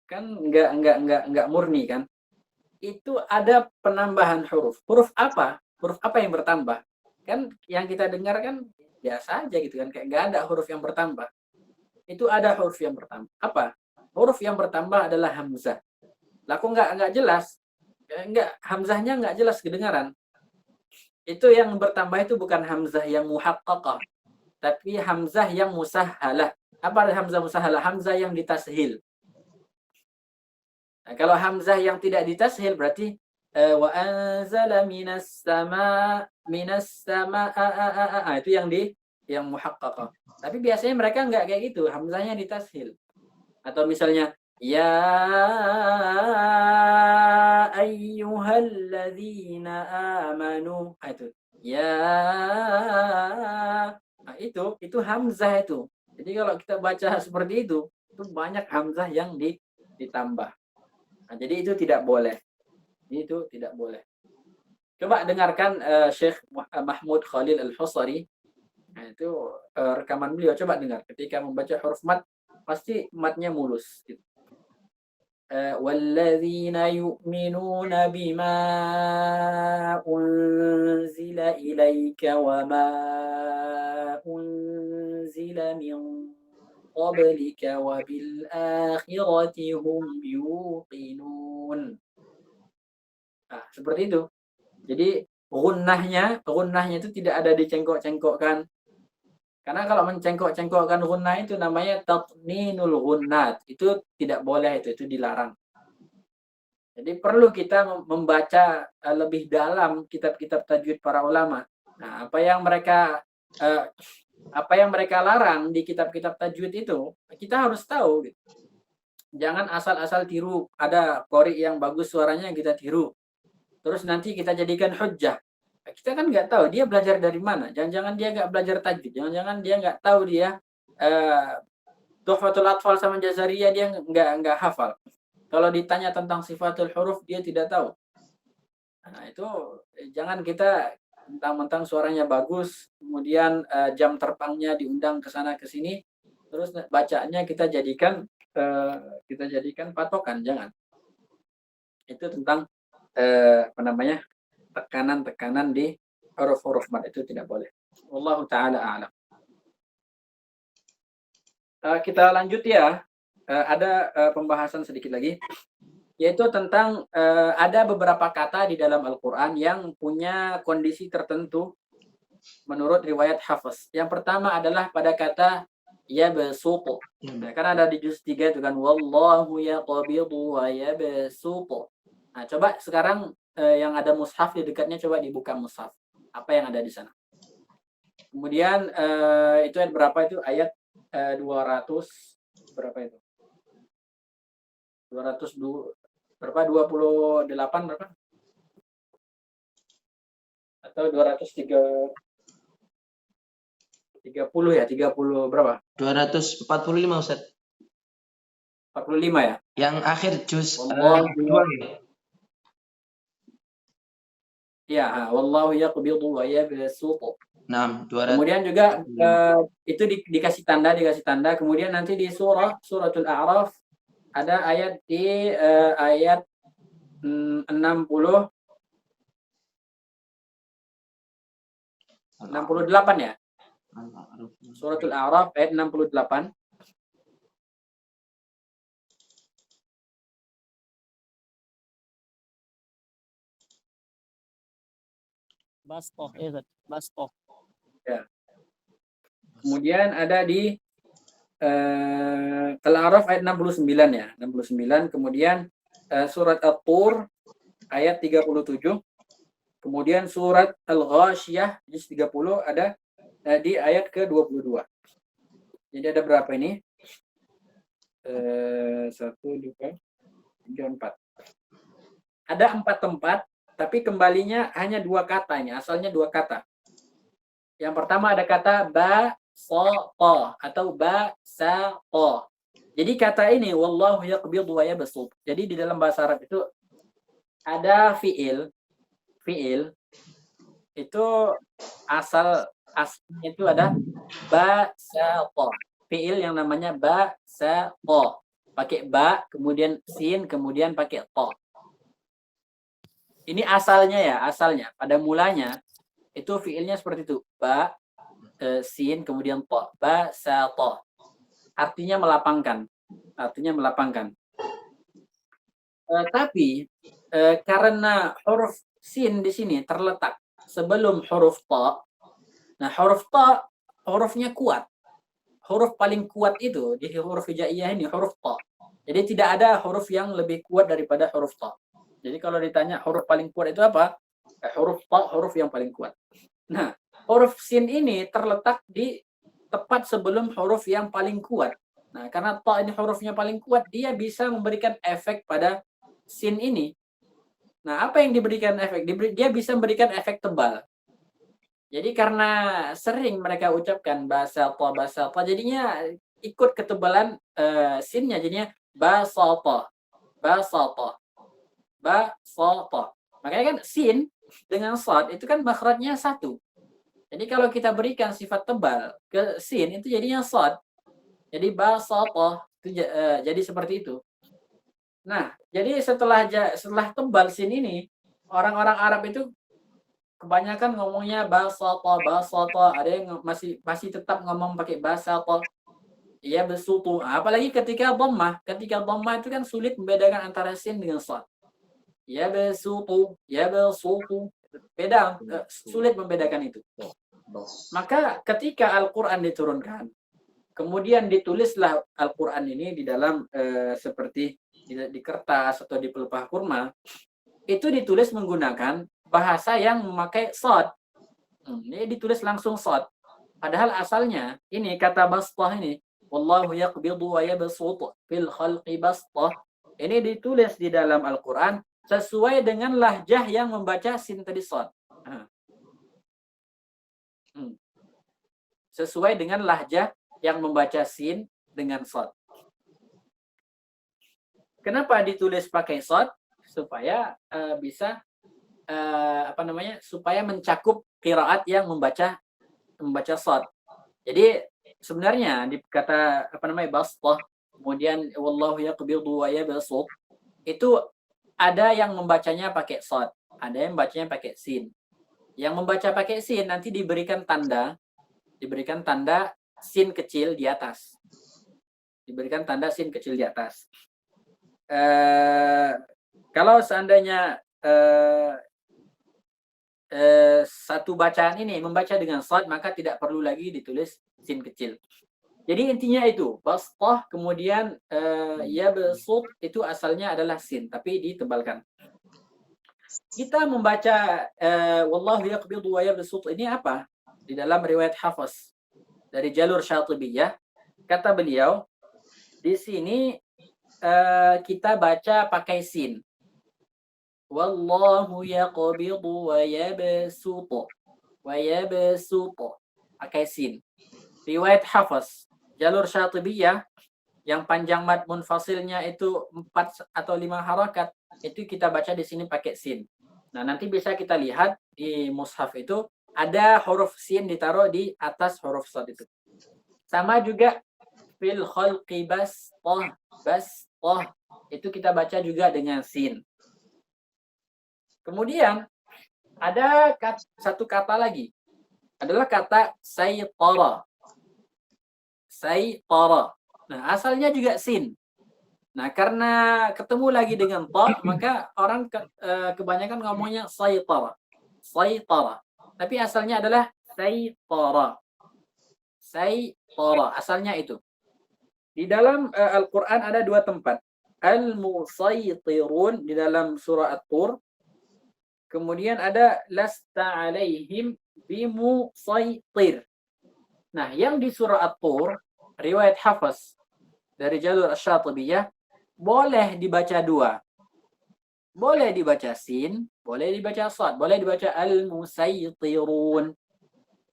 kan enggak murni kan? Itu ada penambahan huruf. Huruf apa? Huruf apa yang bertambah? Kan yang kita dengar kan biasa aja gitu kan, kayak enggak ada huruf yang bertambah. Itu ada huruf yang bertambah. Apa? Huruf yang bertambah adalah hamzah. Lah kok enggak jelas? Enggak, hamzahnya enggak jelas kedengaran. Itu yang bertambah itu bukan hamzah yang muhaqqaqah, tapi hamzah yang musahhalah. Apa hamzah musahhalah? Hamzah yang ditashil. Nah, kalau hamzah yang tidak ditashil berarti wa anzala minas sama itu yang muhaqqaqah. Tapi biasanya mereka enggak kayak gitu, hamzahnya ditashil. Atau misalnya ya ayyuhalladzina amanu. Itu ya. Nah, itu hamzah itu. Jadi kalau kita baca seperti itu banyak hamzah yang ditambah. Nah, jadi itu tidak boleh. Itu tidak boleh. Coba dengarkan Syekh Mahmud Khalil Al-Husari. Nah, itu rekaman beliau, coba dengar. Ketika membaca huruf mad, pasti madnya mulus. Gitu. وَالَّذِينَ يُؤْمِنُونَ بِمَا أُنْزِلَ إِلَيْكَ وَمَا أُنْزِلَ مِنْ قبلك وبالآخرة هم يوقنون. Nah, seperti itu. Jadi gunnahnya itu tidak ada dicengkok-cengkokkan. Karena kalau mencengkok-cengkokkan gunnah itu namanya tatninul gunnat. Itu tidak boleh, itu dilarang. Jadi perlu kita membaca lebih dalam kitab-kitab tajwid para ulama. Nah, apa yang mereka larang di kitab-kitab tajwid itu kita harus tahu. Jangan asal-asal tiru. Ada qori yang bagus suaranya kita tiru. Terus nanti kita jadikan hujjah. Kita kan nggak tahu dia belajar dari mana. Jangan-jangan dia nggak belajar tajwid. Jangan-jangan dia nggak tahu dia Tuhfatul Atfal sama Jazariyah dia nggak hafal. Kalau ditanya tentang sifatul huruf dia tidak tahu. Nah, itu jangan kita mentang-mentang suaranya bagus, kemudian jam terbangnya diundang ke sana ke sini, terus bacaannya kita jadikan patokan, jangan. Itu tentang tekanan-tekanan di huruf-huruf mad itu tidak boleh. Wallahu taala a'lam. Kita lanjut ya. Ada pembahasan sedikit lagi, yaitu tentang ada beberapa kata di dalam Al-Quran yang punya kondisi tertentu menurut riwayat Hafiz. Yang pertama adalah pada kata yabsutu. Kan ada di juz 3 itu kan, wallahu yaqbidu wa yabsutu. Nah, coba sekarang yang ada mushaf di dekatnya, coba dibuka mushaf. Apa yang ada di sana? Kemudian itu ayat berapa itu? Ayat 200 berapa itu? 202 berapa? 28 berapa? Atau 230 ya? 30 berapa? 245 Ustaz. 45 ya? Yang akhir juz kedua ya, wallahu yaqbidu wa yabsutu. Nah, 200. Kemudian juga itu dikasih tanda, kemudian nanti di suratul A'raf ada ayat di ayat 68 ya. Suratul A'raf ayat 68. Bastoh, Bastoh. Ya. Kemudian ada di Al-A'raf ayat 69 ya, 69. Kemudian surat At-Tur ayat 37. Kemudian surat Al-Ghasyiyah juz 30 ada di ayat ke-22. Jadi ada berapa ini? 1, 2, 3, 4. Ada 4 tempat, tapi kembalinya hanya 2 kata ini, asalnya 2 kata. Yang pertama ada kata ba-sa-ta atau ba-sa-ta. Jadi kata ini wallahu yaqbidu wa yabsut. Jadi di dalam bahasa Arab itu ada fiil itu asalnya itu ada ba-sa-ta. Fiil yang namanya ba-sa-ta. Pakai ba, kemudian sin, kemudian pakai ta. Ini asalnya pada mulanya itu fiilnya seperti itu, ba, sin, kemudian ta, ba, sa, ta. Artinya melapangkan. Tapi karena huruf sin di sini terletak sebelum huruf ta, nah huruf ta hurufnya kuat. Huruf paling kuat itu di huruf hijaiyah ini huruf ta. Jadi tidak ada huruf yang lebih kuat daripada huruf ta. Jadi kalau ditanya huruf paling kuat itu apa? Huruf ta, huruf yang paling kuat. Nah, huruf sin ini terletak di tepat sebelum huruf yang paling kuat. Nah, karena ta ini hurufnya paling kuat, dia bisa memberikan efek pada sin ini. Nah, apa yang diberikan efek? Dia bisa memberikan efek tebal. Jadi karena sering mereka ucapkan bahasa ta, jadinya ikut ketebalan sinnya, jadinya basata. Makanya kan sin dengan shad itu kan makhrajnya satu. Jadi kalau kita berikan sifat tebal ke sin itu jadinya shad. Jadi basata itu jadi seperti itu. Nah, jadi setelah tebal sin ini, orang-orang Arab itu kebanyakan ngomongnya basata. Ada yang masih tetap ngomong pakai basata. Yabsutu. Apalagi ketika dhammah. Ketika dhammah itu kan sulit membedakan antara sin dengan shad. Yabsutu, yabsutu. Beda, sulit membedakan itu. Maka ketika Al-Quran diturunkan, kemudian ditulislah Al-Quran ini di dalam seperti di kertas atau di pelepah kurma, itu ditulis menggunakan bahasa yang memakai shad. Ini ditulis langsung shad. Padahal asalnya ini kata bastah ini, wallahu yaqbidu wa yabsutu fil khalqi bastah. Ini ditulis di dalam Al-Quran sesuai dengan lahjah yang membaca sin tadi shad. Sesuai dengan lahjah yang membaca sin dengan shad. Kenapa ditulis pakai shad? Supaya bisa supaya mencakup qiraat yang membaca shad. Jadi sebenarnya di kata bastah, kemudian wallahu yaqbidu wa yabsut, itu ada yang membacanya pakai shad, ada yang membacanya pakai sin. Yang membaca pakai sin nanti diberikan tanda sin kecil di atas. Diberikan tanda sin kecil di atas. Kalau seandainya satu bacaan ini membaca dengan shad, maka tidak perlu lagi ditulis sin kecil. Jadi intinya itu, bastah kemudian yabsut itu asalnya adalah sin, tapi ditebalkan. Kita membaca wallahu yaqbidu wa yabsut ini apa? Di dalam riwayat Hafs dari jalur Syatibiyah, kata beliau, di sini kita baca pakai sin. Wallahu yaqbidu wa yabsutu. Pakai sin. Riwayat Hafs, jalur Syatibiyah, yang panjang mad munfasilnya itu 4 atau 5 harakat, itu kita baca di sini pakai sin. Nah, nanti bisa kita lihat di mushaf itu ada huruf sin ditaruh di atas huruf shad itu. Sama juga fil khalqi bastah, itu kita baca juga dengan sin. Kemudian ada satu kata lagi, adalah kata saytara. Nah, asalnya juga sin. Nah, karena ketemu lagi dengan ta, maka orang kebanyakan ngomongnya saytara. Tapi asalnya adalah saytara. Asalnya itu. Di dalam Al-Quran ada 2 tempat. Al-musaytirun di dalam surah At-Tur. Kemudian ada lasta alaihim bimusaytir. Nah, yang di surah At-Tur, riwayat Hafs dari jalur Asy-Syatibiyah, boleh dibaca 2. Boleh dibaca sin, boleh dibaca shad, boleh dibaca al-musaytirun.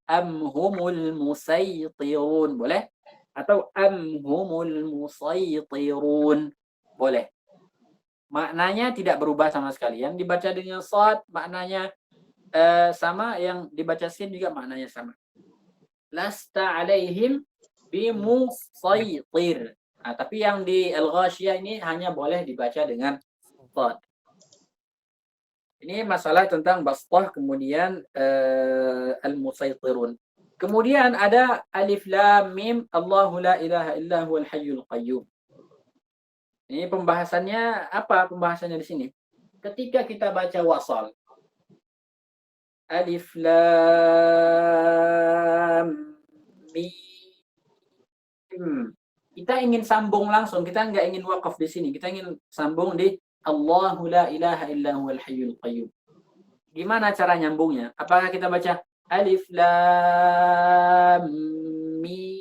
Am humul musaytirun, boleh? Atau am humul musaytirun, boleh. Maknanya tidak berubah sama sekali. Yang dibaca dengan shad maknanya sama, yang dibaca sin juga maknanya sama. Lasta alaihim bimusaytir. Nah, tapi yang di Al-Ghasyiyah ini hanya boleh dibaca dengan shad. Ini masalah tentang bastah, kemudian al-musaytirun. Kemudian ada alif lam mim, Allahu la ilaha illa huwal hayyul qayyum. Ini pembahasannya apa? Pembahasannya di sini. Ketika kita baca wasal, alif lam mim, kita ingin sambung langsung, kita nggak ingin wakaf di sini, kita ingin sambung di Allahu la ilaha illa huwal hayyul qayyum. Gimana cara nyambungnya? Apakah kita baca alif lam mim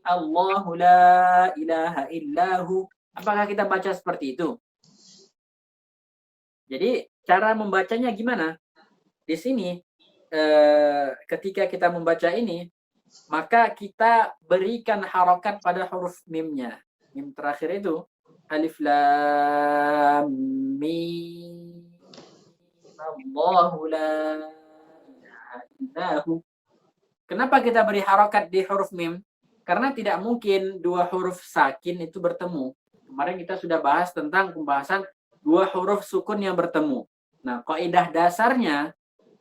Allahu la ilaha illahu? Apakah kita baca seperti itu? Jadi cara membacanya gimana? Di sini ketika kita membaca ini, maka kita berikan harokat pada huruf mimnya. Mim terakhir itu alif lam mim Allahu la ilaha illahu. Kenapa kita beri harokat di huruf mim? Karena tidak mungkin 2 huruf sakin itu bertemu. Kemarin kita sudah bahas tentang pembahasan 2 huruf sukun yang bertemu. Nah, kaidah dasarnya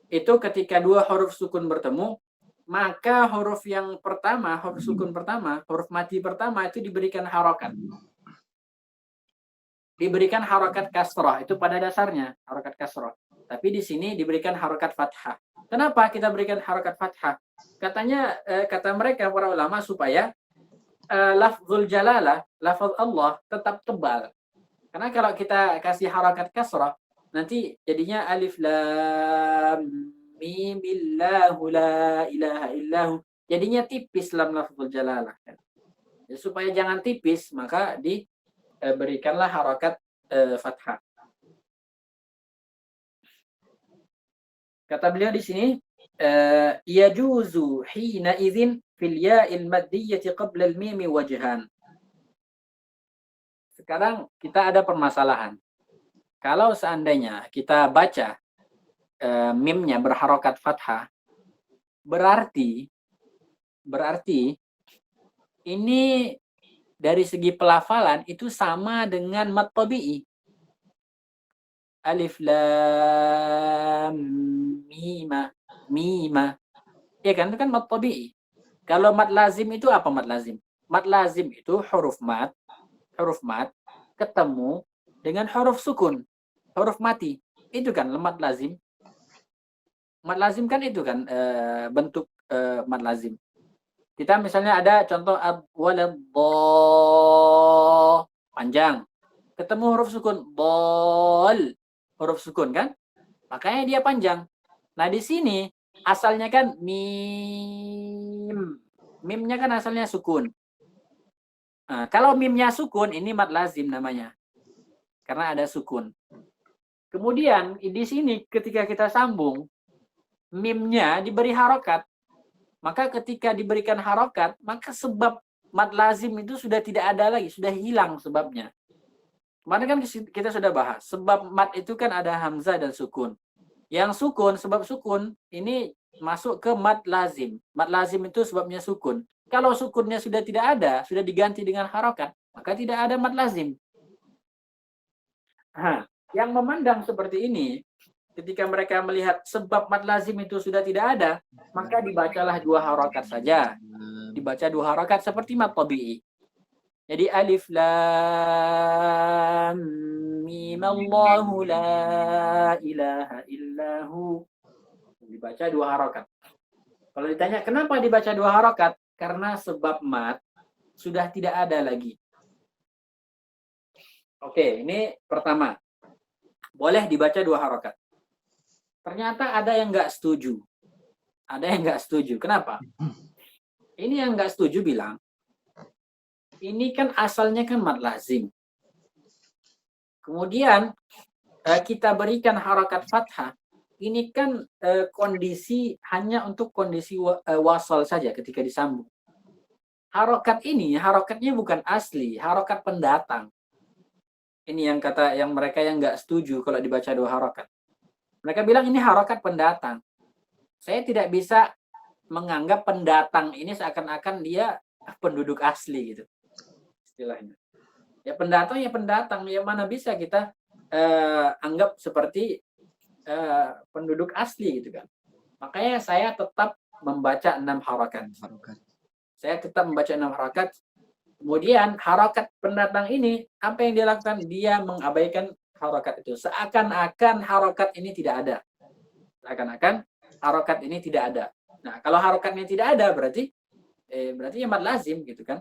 itu ketika 2 huruf sukun bertemu, maka huruf yang pertama, huruf sukun pertama, huruf mati pertama itu diberikan harokat. Diberikan harokat kasroh, itu pada dasarnya harokat kasroh. Tapi di sini diberikan harokat fathah. Kenapa kita berikan harokat fathah? Katanya, kata mereka para ulama supaya lafzul jalalah, lafaz Allah tetap tebal. Karena kalau kita kasih harokat kasroh, nanti jadinya alif lam mim illahu la ilaha illahu. Jadinya tipis dalam lafzul jalalah. Ya, supaya jangan tipis, maka diberikanlah harokat fathah. Kata beliau di sini, yajuzu hina idzin fil ya'il maddiyati qabla al-mim wajhan. Sekarang kita ada permasalahan. Kalau seandainya kita baca mimnya berharokat fathah, berarti ini dari segi pelafalan itu sama dengan mad tabi'i. Alif lam mima. Ya kan, itu kan mad tabi'i. Kalau mad lazim itu apa mad lazim? Mad lazim itu huruf mad ketemu dengan huruf sukun, huruf mati. Itu kan mad lazim. Mad lazim kan itu kan bentuk mad lazim. Kita misalnya ada contoh waladh panjang. Ketemu huruf sukun, bol, huruf sukun kan? Makanya dia panjang. Nah, di sini asalnya kan mim. Mimnya kan asalnya sukun. Nah, kalau mimnya sukun, ini mad lazim namanya. Karena ada sukun. Kemudian di sini ketika kita sambung, mimnya diberi harokat. Maka ketika diberikan harokat, maka sebab mad lazim itu sudah tidak ada lagi, sudah hilang sebabnya. Kemarin kan kita sudah bahas, sebab mad itu kan ada hamzah dan sukun. Yang sukun, sebab sukun, ini masuk ke mad lazim. Mad lazim itu sebabnya sukun. Kalau sukunnya sudah tidak ada, sudah diganti dengan harokat, maka tidak ada mad lazim. Nah, yang memandang seperti ini, ketika mereka melihat sebab mad lazim itu sudah tidak ada, maka dibacalah dua harokat saja. Dibaca dua harokat seperti mad tabi'i. Jadi alif lam mim Allahu la ilaha illahu. Dibaca dua harokat. Kalau ditanya kenapa dibaca dua harokat? Karena sebab mad sudah tidak ada lagi. Oke, ini pertama. Boleh dibaca dua harokat. Ternyata ada yang nggak setuju. Ada yang nggak setuju. Kenapa? Ini yang nggak setuju bilang, ini kan asalnya kan mad lazim. Kemudian kita berikan harokat fathah. Ini kan kondisi hanya untuk kondisi wasal saja ketika disambung. Harokat ini, harokatnya bukan asli, harokat pendatang. Ini yang kata yang mereka yang nggak setuju kalau dibaca dua harokat. Mereka bilang ini harokat pendatang. Saya tidak bisa menganggap pendatang ini seakan-akan dia penduduk asli gitu. Istilahnya. Ya pendatang, ya mana bisa kita anggap seperti penduduk asli gitu kan. Makanya saya tetap membaca 6 harokat. Saya tetap membaca 6 harokat. Kemudian harokat pendatang ini, apa yang dia lakukan? Dia mengabaikan harokat itu. Seakan-akan harokat ini tidak ada. Seakan-akan harokat ini tidak ada. Nah, kalau harokatnya tidak ada, berarti ya mad lazim gitu kan.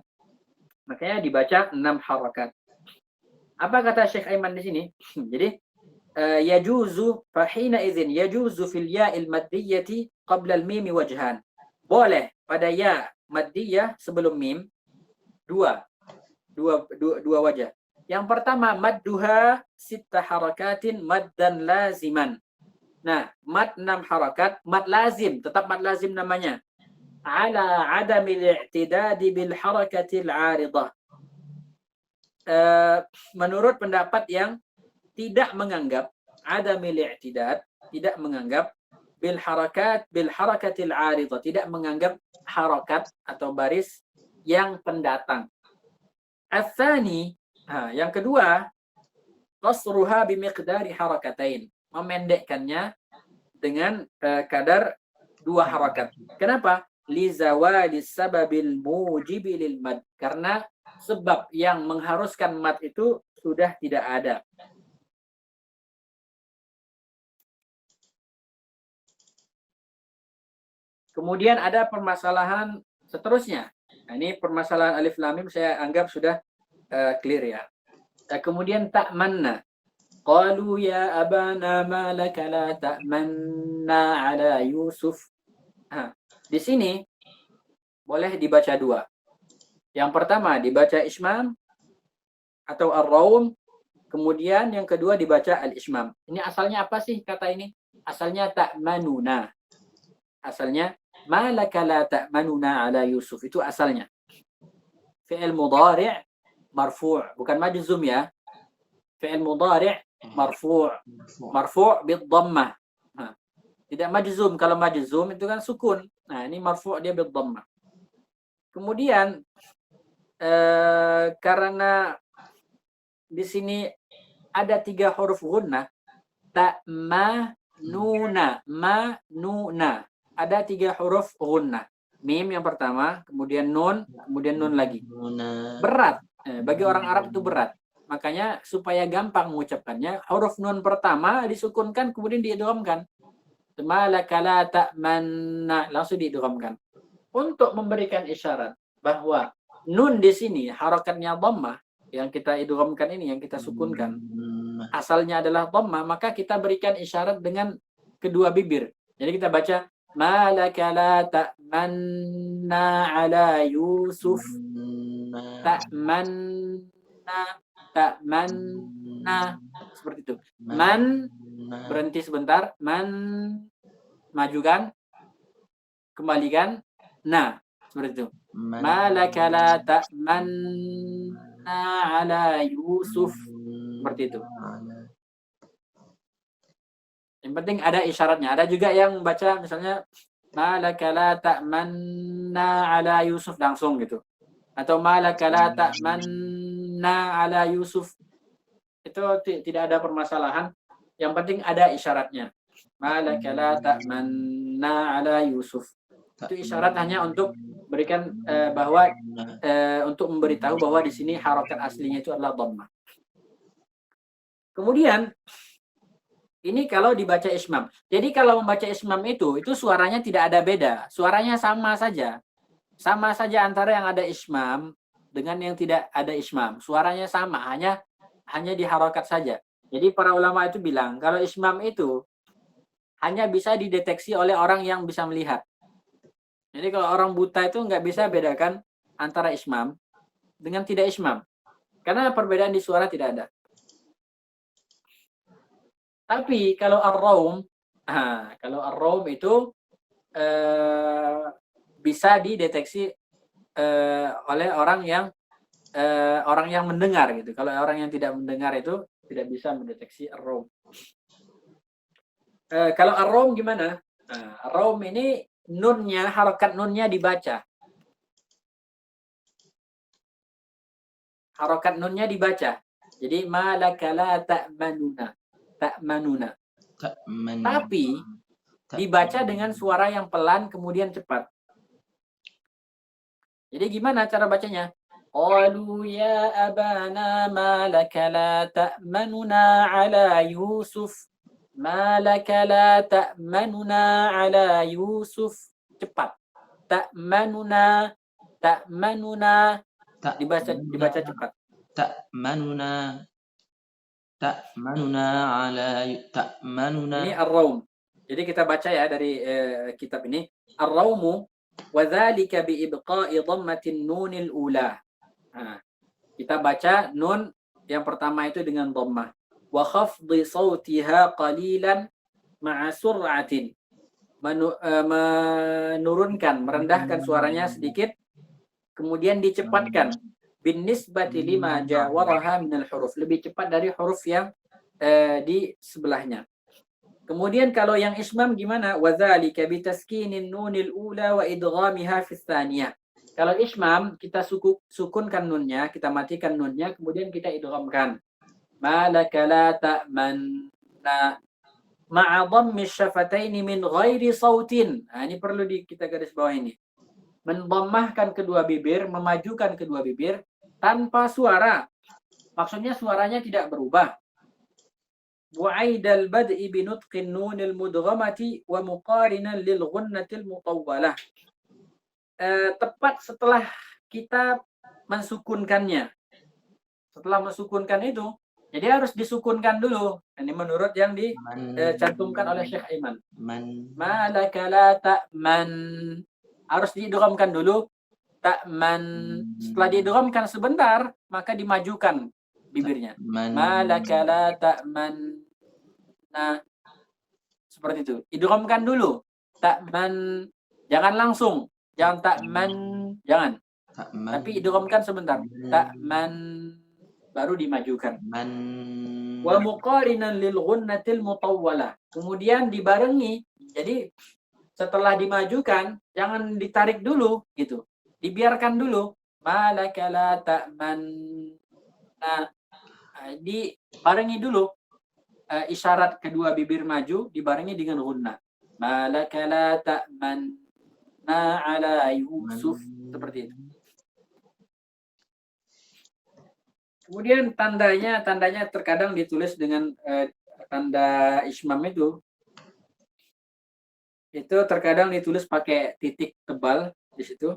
Makanya dibaca 6 harokat. Apa kata Syekh Aiman di sini? Jadi yajuzu fahina idzin yajuzu fil ya'il maddiyati qabla al-mim wajhan. Boleh pada ya maddiyah sebelum mim dua wajah. Yang pertama madduha sitta harakatin maddan laziman. Nah, mad 6 harakat, mad lazim, tetap mad lazim namanya. Ala adamil i'tidadi bil harakatil 'aridah. Menurut pendapat yang tidak menganggap adamil i'tidad, tidak menganggap bil harakatil 'aridah, tidak menganggap harakat atau baris yang pendatang. Ats-tsani, yang kedua, qasruha bimiqdari harakatain, memendekkannya dengan kadar 2 harakat. Kenapa? li zawali sababil mujibi lil mad. Karena sebab yang mengharuskan mad itu sudah tidak ada. Kemudian ada permasalahan seterusnya. Nah, ini permasalahan alif lam mim saya anggap sudah clear ya. Kemudian ta'manna. Qalu ya abana ma laka la ta'manna ala Yusuf. Di sini boleh dibaca dua. Yang pertama dibaca ismam atau ar-raum, kemudian yang kedua dibaca al-ismam. Ini asalnya apa sih kata ini? Asalnya ta'manuna. Asalnya ma laka la ta'manuna ala Yusuf, itu asalnya. Fi'il mudhari' marfu', bukan majzum ya. Fi'il mudhari' marfu'. Marfu' bid dhammah. Tidak majzum. Kalau majzum itu kan sukun. Nah, ini marfu' dia bid dhammah. Kemudian karena di sini ada 3 huruf gunnah, ta, ma, nuna, ma, nuna. Ada 3 huruf gunnah. Mim yang pertama, kemudian nun lagi. Berat. Bagi orang Arab itu berat. Makanya supaya gampang mengucapkannya, huruf nun pertama disukunkan kemudian diidghamkan. Malaka la ta'manna, langsung diidghamkan. Untuk memberikan isyarat bahwa nun di sini harakatnya dhammah, yang kita idghamkan ini, yang kita sukunkan, asalnya adalah dhammah, maka kita berikan isyarat dengan kedua bibir. Jadi kita baca malaka la ta'manna ala Yusuf. Ta'manna, seperti itu. Man, berhenti sebentar, man, majukan, kembalikan, na, seperti itu. Malaka la ta'manna ala Yusuf, seperti itu. Yang penting ada isyaratnya. Ada juga yang baca misalnya malaka la ta'manna ala Yusuf langsung gitu. Atau malaka la ta'manna ala Yusuf. Itu tidak ada permasalahan. Yang penting ada isyaratnya. Malaka la ta'manna ala Yusuf. Itu isyarat hanya untuk berikan bahwa untuk memberitahu bahwa di sini harakat aslinya itu adalah dhammah. Kemudian ini kalau dibaca ismam. Jadi kalau membaca ismam itu suaranya tidak ada beda. Suaranya sama saja. Sama saja antara yang ada ismam dengan yang tidak ada ismam. Suaranya sama, hanya diharakat saja. Jadi para ulama itu bilang, kalau ismam itu hanya bisa dideteksi oleh orang yang bisa melihat. Jadi kalau orang buta itu nggak bisa bedakan antara ismam dengan tidak ismam. Karena perbedaan di suara tidak ada. Tapi kalau ar-raum itu bisa dideteksi oleh orang yang mendengar gitu. Kalau orang yang tidak mendengar itu tidak bisa mendeteksi ar-raum. Kalau ar-raum gimana? Ar-raum ini nunnya, harakat nunnya dibaca. Harakat nunnya dibaca. Jadi malaka la ta'manuna. Ta'manuna. Tapi dibaca dengan suara yang pelan kemudian cepat. Jadi gimana cara bacanya? Qalu ya abana ma laka la ta'manuna ala Yusuf. Ma laka la ta'manuna ala Yusuf. Cepat. Ta'manuna dibaca cepat. Ta'manuna. Ini ar-raum. Jadi kita baca ya dari kitab ini. Ar-raumu wa dzalika bi ibqa'i dhammatin nunil ula. Kita baca nun yang pertama itu dengan dhammah. Wa khafdi sautiha qalilan ma'a sur'atin. Menurunkan, merendahkan suaranya sedikit, kemudian dicepatkan. Bin nisbati lima jawaraha minal huruf, lebih cepat dari huruf yang di sebelahnya. Kemudian kalau yang ismam gimana? Wa dzalika bi taskinin nunil ula wa idghamiha fis tsaniyah. Kalau ismam kita sukunkan nunnya, kita matikan nunnya, kemudian kita idghamkan. Malaka la ta'manna ma'a dhammi syafataini min ghairi sautin. Ini perlu kita garis bawah ini. Mendammahkan kedua bibir, memajukan kedua bibir tanpa suara. Maksudnya suaranya tidak berubah. Wa'aidal bad'i binutqin nunil mudghamati wa muqarinan lil ghunnatil mutawwalah. Tepat setelah kita mensukunkannya. Setelah mensukunkan itu, jadi harus disukunkan dulu. Ini menurut yang dicantumkan oleh Syekh Aiman. Malaka la ta'man. Harus diidghamkan dulu. Ta'man. Setelah diidghamkan sebentar, maka dimajukan bibirnya. Malaka la ta'man. Nah, seperti itu. Idghamkan dulu. Ta'man. Jangan langsung. Jangan ta'man. Jangan. Tapi idghamkan sebentar. Ta'man. Baru dimajukan. Wa muqarinan lil ghunnatil mutawwalah. Kemudian dibarengi. Jadi setelah dimajukan, jangan ditarik dulu gitu. Dibiarkan dulu. Malaka la ta'man. Nah, dibarengi dulu. Isyarat kedua bibir maju dibarengi dengan ghunnah. Malaka la ta'man ala Yusuf. Seperti itu. Kemudian tandanya terkadang ditulis dengan tanda ismam itu terkadang ditulis pakai titik tebal di situ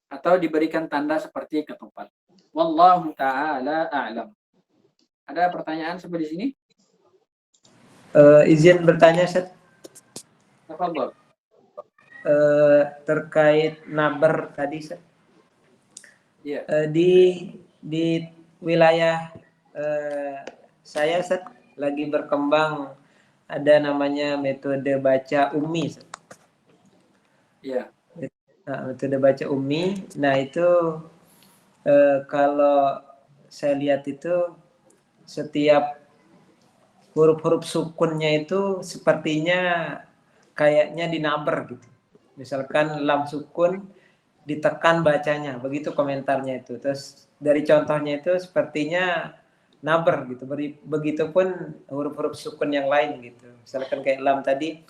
atau diberikan tanda seperti ketupat. Wallahu ta'ala a'lam. Ada pertanyaan sampai di sini? Izin bertanya, Ustaz. Tafadhol. Terkait nabar tadi, Ustaz. Iya. Di wilayah saya, Ustaz, lagi berkembang ada namanya metode baca ummi, Ustaz. Iya. Nah, metode baca ummi. Nah, itu kalau saya lihat itu setiap huruf-huruf sukunnya itu sepertinya kayaknya dinaber gitu. Misalkan lam sukun ditekan bacanya, begitu komentarnya itu. Terus dari contohnya itu sepertinya naber gitu. Begitupun huruf-huruf sukun yang lain gitu. Misalkan kayak lam tadi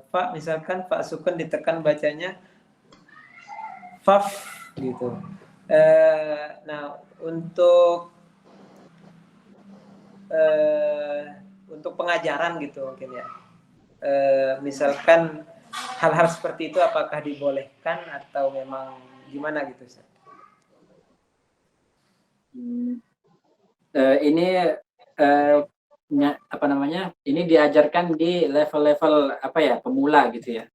fa, misalkan fa sukun ditekan bacanya faf gitu. Nah, untuk pengajaran gitu mungkin ya. Misalkan hal-hal seperti itu apakah dibolehkan atau memang gimana gitu, Ustaz? Ini apa namanya? Ini diajarkan di level-level apa ya? Pemula gitu ya.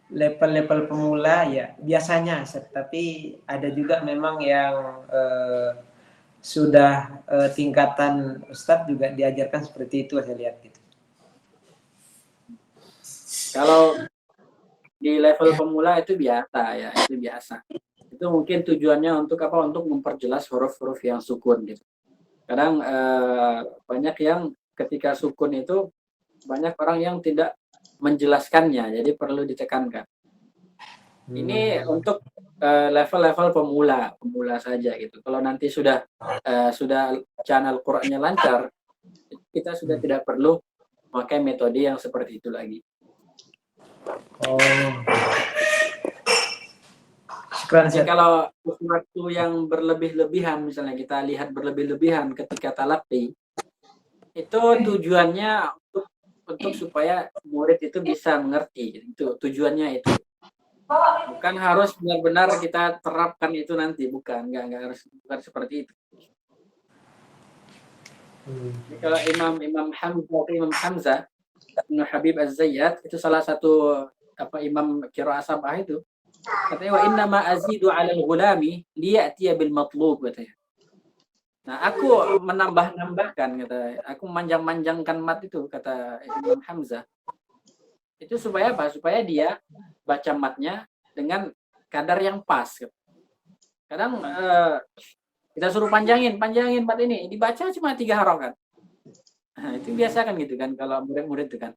Level-level pemula ya biasanya, tapi ada juga memang yang sudah tingkatan Ustadz juga diajarkan seperti itu, saya lihat gitu. Kalau di level pemula itu biasa ya, itu biasa. Itu mungkin tujuannya untuk apa? Untuk memperjelas huruf-huruf yang sukun gitu. Kadang banyak yang ketika sukun itu banyak orang yang tidak menjelaskannya, jadi perlu ditekankan. Ini untuk level-level pemula saja gitu. Kalau nanti sudah channel Qur'annya lancar, kita sudah tidak perlu pakai metode yang seperti itu lagi. Jadi kalau waktu yang berlebih-lebihan, misalnya kita lihat berlebih-lebihan ketika talaqi, itu tujuannya untuk supaya murid itu bisa mengerti. Itu tujuannya itu. Bukan harus benar-benar kita terapkan itu nanti, bukan harus, bukan seperti itu. Jadi kalau Imam Hamzah Ibn Habib Az-Zayyad itu salah satu imam qiraah sab'ah itu katanya wa inna ma azidu 'ala al-ghulami liya'tiya bil matlub katanya. Nah, aku menambahkan kata, aku manjang-manjangkan mat itu kata Imam Hamzah. Itu supaya apa? Supaya dia baca matnya dengan kadar yang pas. Kadang kita suruh panjangin mat ini, dibaca cuma 3 harokat. Nah, itu biasa kan gitu kan kalau murid-murid itu kan.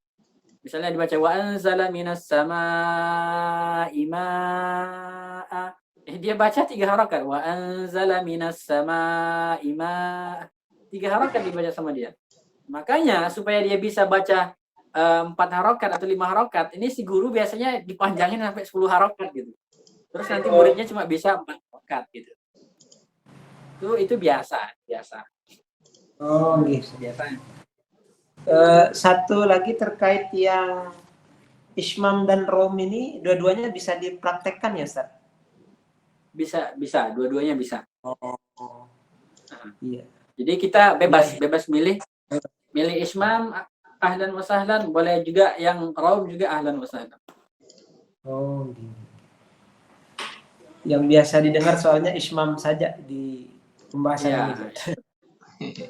Misalnya dibaca wa anzala minas samaa'i maa'a. Dia baca 3 harokat. Wa anzala minas samaa'i maa'a. 3 harokat dibaca sama dia. Makanya supaya dia bisa baca 4 harokat atau 5 harokat, ini si guru biasanya dipanjangin sampai 10 harokat gitu. Terus nanti muridnya cuma bisa 4 harokat gitu. Itu biasa. Oh, gitu. Biasa. Satu lagi terkait yang Ismam dan Rom ini, dua-duanya bisa dipraktekkan ya, Ustaz? Bisa, dua-duanya bisa. Oh, iya. Jadi kita bebas milih Ismam ahlan wa sahlan, boleh juga yang Rom juga ahlan wa sahlan. Oh, gitu. Yang biasa didengar soalnya Ismam saja di pembahasan Iya. ini.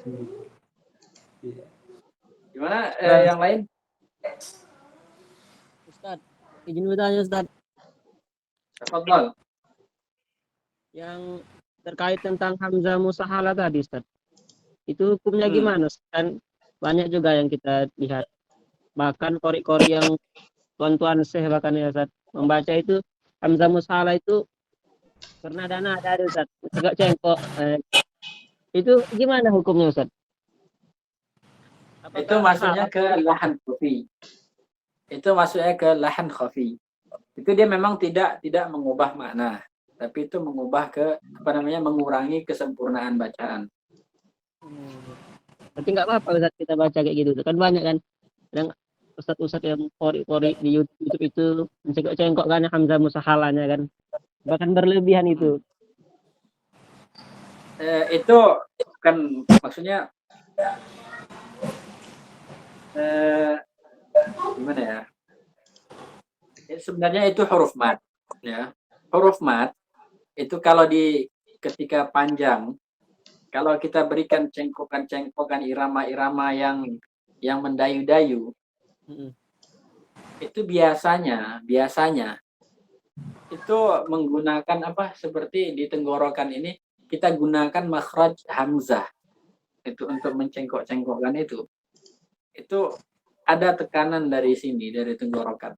Iya. Gimana Nah, yang lain? Ustaz, izin bertanya Ustaz, Tafadhol. yang terkait tentang Hamzah Musahala tadi Ustaz. Itu hukumnya gimana? Kan banyak juga yang kita lihat. Bahkan kori-kori yang tuan-tuan Syekh bahkan ya Ustaz, membaca itu Hamzah Musahala itu pernah ada Ustaz. Agak cengkok. Itu gimana hukumnya Ustaz? Itu Apakah masuknya salah? ke lahan khafi. Itu dia memang tidak mengubah makna, tapi itu mengubah mengurangi kesempurnaan bacaan. Berarti nggak apa-apa Ustaz kita baca kayak gitu. Kan banyak kan yang ustadz-ustadz yang kori-kori di YouTube itu mencengkok-cengkok kan Hamzah Musahalanya kan. Bahkan berlebihan itu. Itu kan maksudnya gimana ya? Sebenarnya itu huruf mat, ya. Huruf mat itu kalau ketika panjang, kalau kita berikan cengkokan-cengkokan irama-irama yang mendayu-dayu, itu biasanya itu menggunakan seperti di tenggorokan ini kita gunakan makhraj hamzah itu untuk mencengkok-cengkokkan itu ada tekanan dari sini, dari tenggorokan.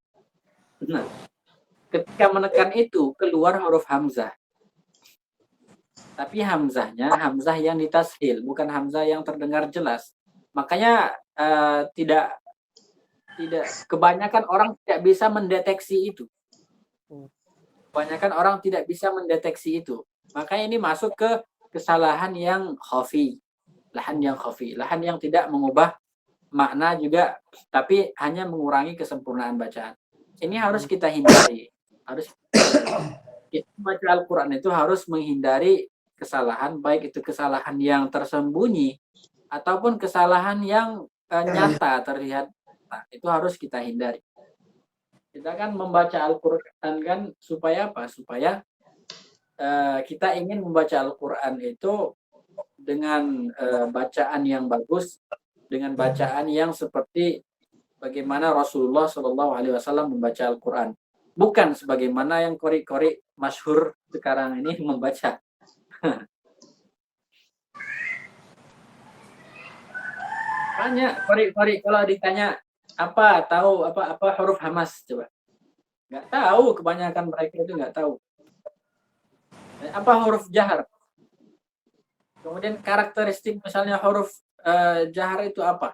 Nah, ketika menekan itu keluar huruf hamzah, tapi hamzahnya hamzah yang ditashil, bukan hamzah yang terdengar jelas. Makanya tidak kebanyakan orang tidak bisa mendeteksi itu. Makanya ini masuk ke kesalahan yang khafi, lahan yang tidak mengubah makna juga, tapi hanya mengurangi kesempurnaan bacaan. Ini harus kita hindari. Kita baca Al-Quran itu harus menghindari kesalahan, baik itu kesalahan yang tersembunyi ataupun kesalahan yang nyata terlihat. Nah, itu harus kita hindari. Kita kan membaca Al-Quran kan supaya apa? Supaya kita ingin membaca Al-Quran itu dengan bacaan yang bagus, dengan bacaan yang seperti bagaimana Rasulullah SAW membaca Al-Quran. Bukan sebagaimana yang kori-kori masyhur sekarang ini membaca. Banyak kori-kori kalau ditanya tahu apa huruf hamas, coba. Nggak tahu, kebanyakan mereka itu nggak tahu. Apa huruf jahar? Kemudian karakteristik misalnya huruf jahar itu apa?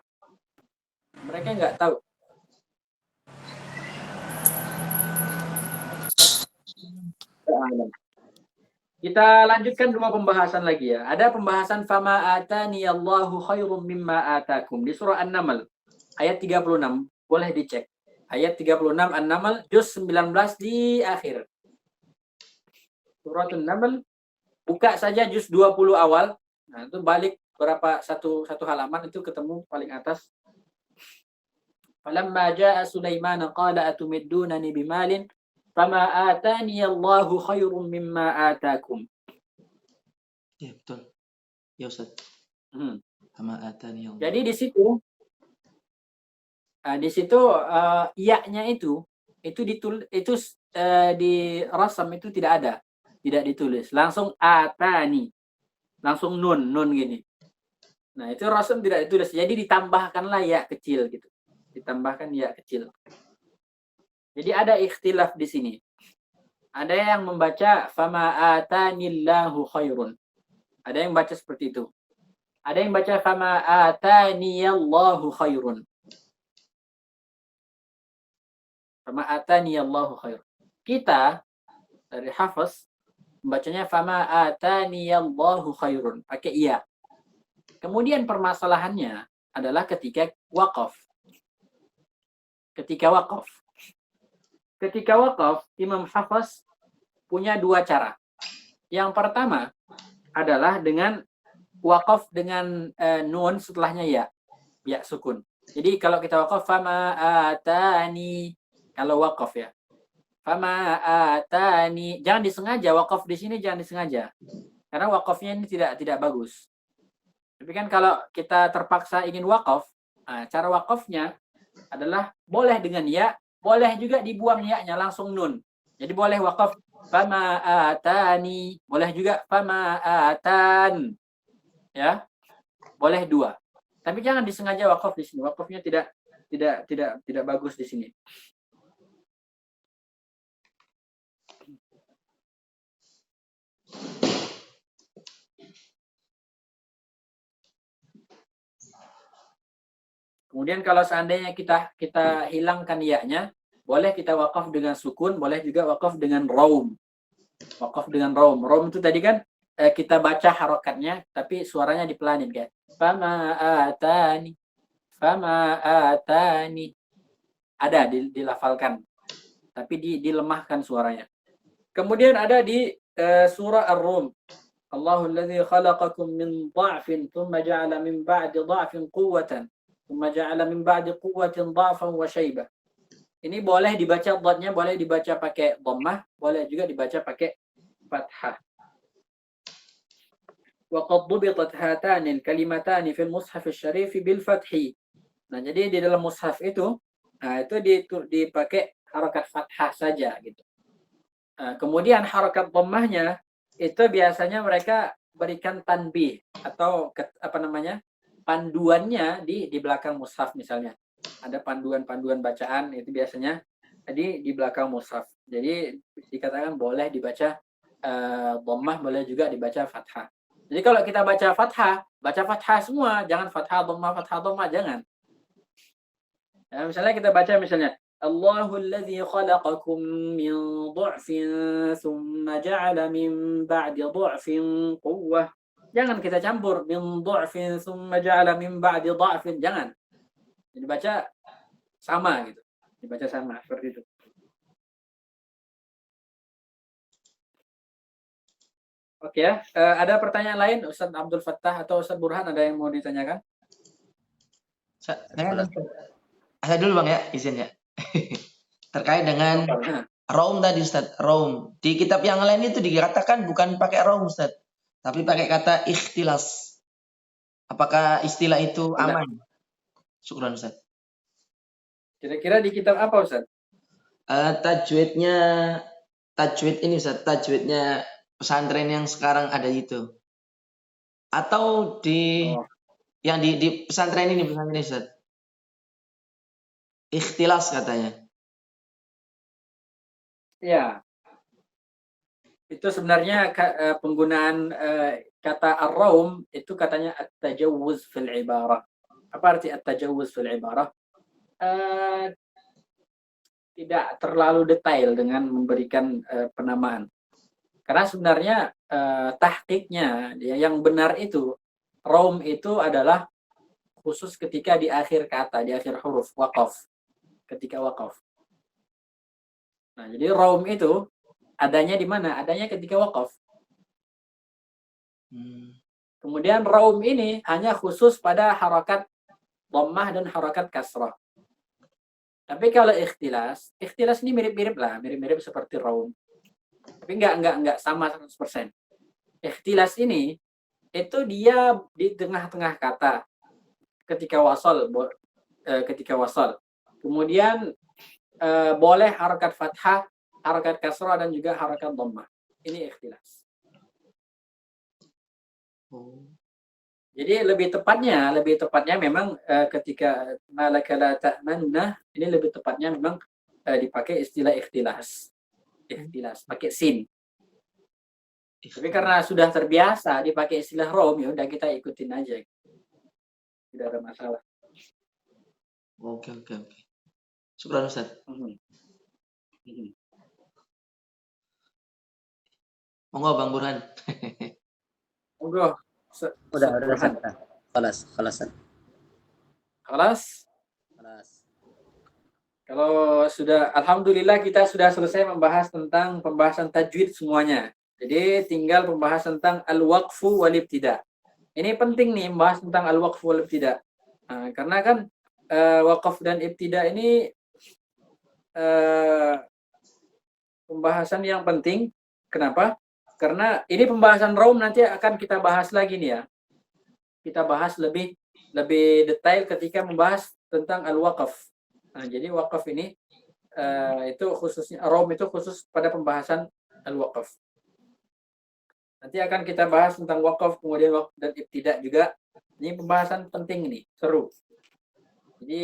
Mereka nggak tahu. Kita lanjutkan 2 pembahasan lagi ya. Ada pembahasan fama ataniyallahu khairum mimma atakum di surah An-Naml ayat 36. Boleh dicek. Ayat 36 An-Naml juz 19 di akhir. Surah An-Naml buka saja juz 20 awal. Nah, itu balik berapa satu halaman itu ketemu paling atas. Falamma jaa Sulaiman qala atumiddunani bimalin fama ataniyallahu khairum mimma atakum. Ya, betul. Ya, Ustaz. Fama ataniyallahu. Jadi di situ iya-nya itu di rasam itu tidak ada. Tidak ditulis. Langsung atani. Langsung nun gini. Nah, itu rasam tidak ditulis. Jadi ditambahkanlah ya kecil gitu. Ditambahkan ya kecil. Jadi ada ikhtilaf di sini. Ada yang membaca fama atanillahu khairun. Ada yang baca seperti itu. Ada yang baca fama ataniyallahu khairun. Fama ataniyallahu khair. Kita dari Hafiz membacanya fama ataniyallahu khairun, pakai iya. Kemudian permasalahannya adalah ketika waqaf. Ketika waqaf, Imam Hafiz punya dua cara. Yang pertama adalah dengan waqaf dengan nun setelahnya ya sukun. Jadi kalau kita waqaf fama atani, kalau waqaf ya. Fama atani, jangan disengaja waqaf di sini, jangan disengaja. Karena waqafnya ini tidak bagus. Tapi kan kalau kita terpaksa ingin waqaf, cara waqafnya adalah boleh dengan ya, boleh juga dibuang ya-nya langsung nun. Jadi boleh waqaf fama atani, boleh juga fama atan. Ya. Boleh dua. Tapi jangan disengaja waqaf di sini. Waqafnya tidak bagus di sini. Kemudian kalau seandainya kita hilangkan ya-nya, boleh kita waqaf dengan sukun, boleh juga waqaf dengan raum. Waqaf dengan raum. Raum itu tadi kan kita baca harokatnya, tapi suaranya dipelanin kayak fama atani, fama atani. Ada dilafalkan, tapi dilemahkan suaranya. Kemudian ada di surah Ar-Rum. Allahu alladzi khalaqakum min dha'fin thumma ja'ala min ba'di dha'fin quwwatan thumma ja'ala min ba'di quwwatin dha'fan wa shaybah. Ini boleh dibaca dhatnya, boleh dibaca pakai dhammah, boleh juga dibaca pakai fathah. Wa qad dhubitat hatani al-kalimatani fil mushaf asy-syarif bil fathi. Nah, jadi di dalam mushaf itu dipakai harakat fathah saja gitu. Kemudian harakat dhammahnya itu biasanya mereka berikan tanbih atau panduannya di belakang mushaf misalnya. Ada panduan bacaan itu biasanya di belakang mushaf. Jadi dikatakan boleh dibaca dhammah, boleh juga dibaca fathah. Jadi kalau kita baca fathah semua, jangan fathah dhammah, jangan. Ya, misalnya kita baca Allahul ladzi khalaqakum min dha'fin thumma ja'ala min ba'di dha'fin quwwah. Jangan kita campur min dha'fin thumma ja'ala min ba'di dha'fin, jangan. Jadi baca sama gitu. Dibaca sama seperti itu. Oke ya. Ada pertanyaan lain Ustaz Abdul Fattah atau Ustaz Burhan, ada yang mau ditanyakan? Saya dulu Bang ya, izin ya. Terkait dengan raum tadi Ustaz, raum. Di kitab yang lain itu dikatakan bukan pakai raum Ustaz, tapi pakai kata ikhtilas. Apakah istilah itu aman? Syukran Ustaz. Kira-kira di kitab apa Ustaz? Tajwid ini Ustaz, tajwidnya pesantren yang sekarang ada itu. Atau yang di pesantren ini Ustaz. Ikhtilas katanya. Ya. Itu sebenarnya penggunaan kata ar-raum itu katanya at-tajawuz fil ibarah. Apa arti at-tajawuz fil ibarah? Tidak terlalu detail dengan memberikan penamaan. Karena sebenarnya tahqiqnya yang benar itu raum itu adalah khusus ketika di akhir kata, di akhir huruf waqaf. Ketika waqaf. Nah, jadi raum itu adanya di mana? Adanya ketika waqaf. Kemudian raum ini hanya khusus pada harakat dhammah dan harakat kasrah. Tapi kalau ikhtilas ini mirip-mirip seperti raum. Tapi enggak sama 100%. Ikhtilas ini itu dia di tengah-tengah kata ketika wasal. Kemudian boleh harakat fathah, harakat kasrah dan juga harakat dhammah. Ini ikhtilas. Jadi lebih tepatnya memang ketika malaka la ta'manna, ini lebih tepatnya memang dipakai istilah ikhtilas. Ikhtilas pakai sin. Tapi karena sudah terbiasa dipakai istilah raum, ya udah kita ikutin aja. Tidak ada masalah. Oke. Syukran Ustaz. Monggo Bang Burhan. Monggo. udah Burhan. Ustaz. Kelas. Kelas. Kalau sudah, alhamdulillah kita sudah selesai membahas tentang pembahasan tajwid semuanya. Jadi tinggal pembahasan tentang al-waqfu wal ibtida. Ini penting nih membahas tentang al-waqfu wal ibtida. Nah, karena kan waqaf dan ibtida ini pembahasan yang penting. Kenapa? Karena ini pembahasan raum nanti akan kita bahas lagi nih ya. Kita bahas lebih detail ketika membahas tentang al-waqaf. Nah, jadi wakaf ini itu khususnya raum itu khusus pada pembahasan al-waqaf. Nanti akan kita bahas tentang wakaf, kemudian waqf dan ibtida juga. Ini pembahasan penting nih, seru. Jadi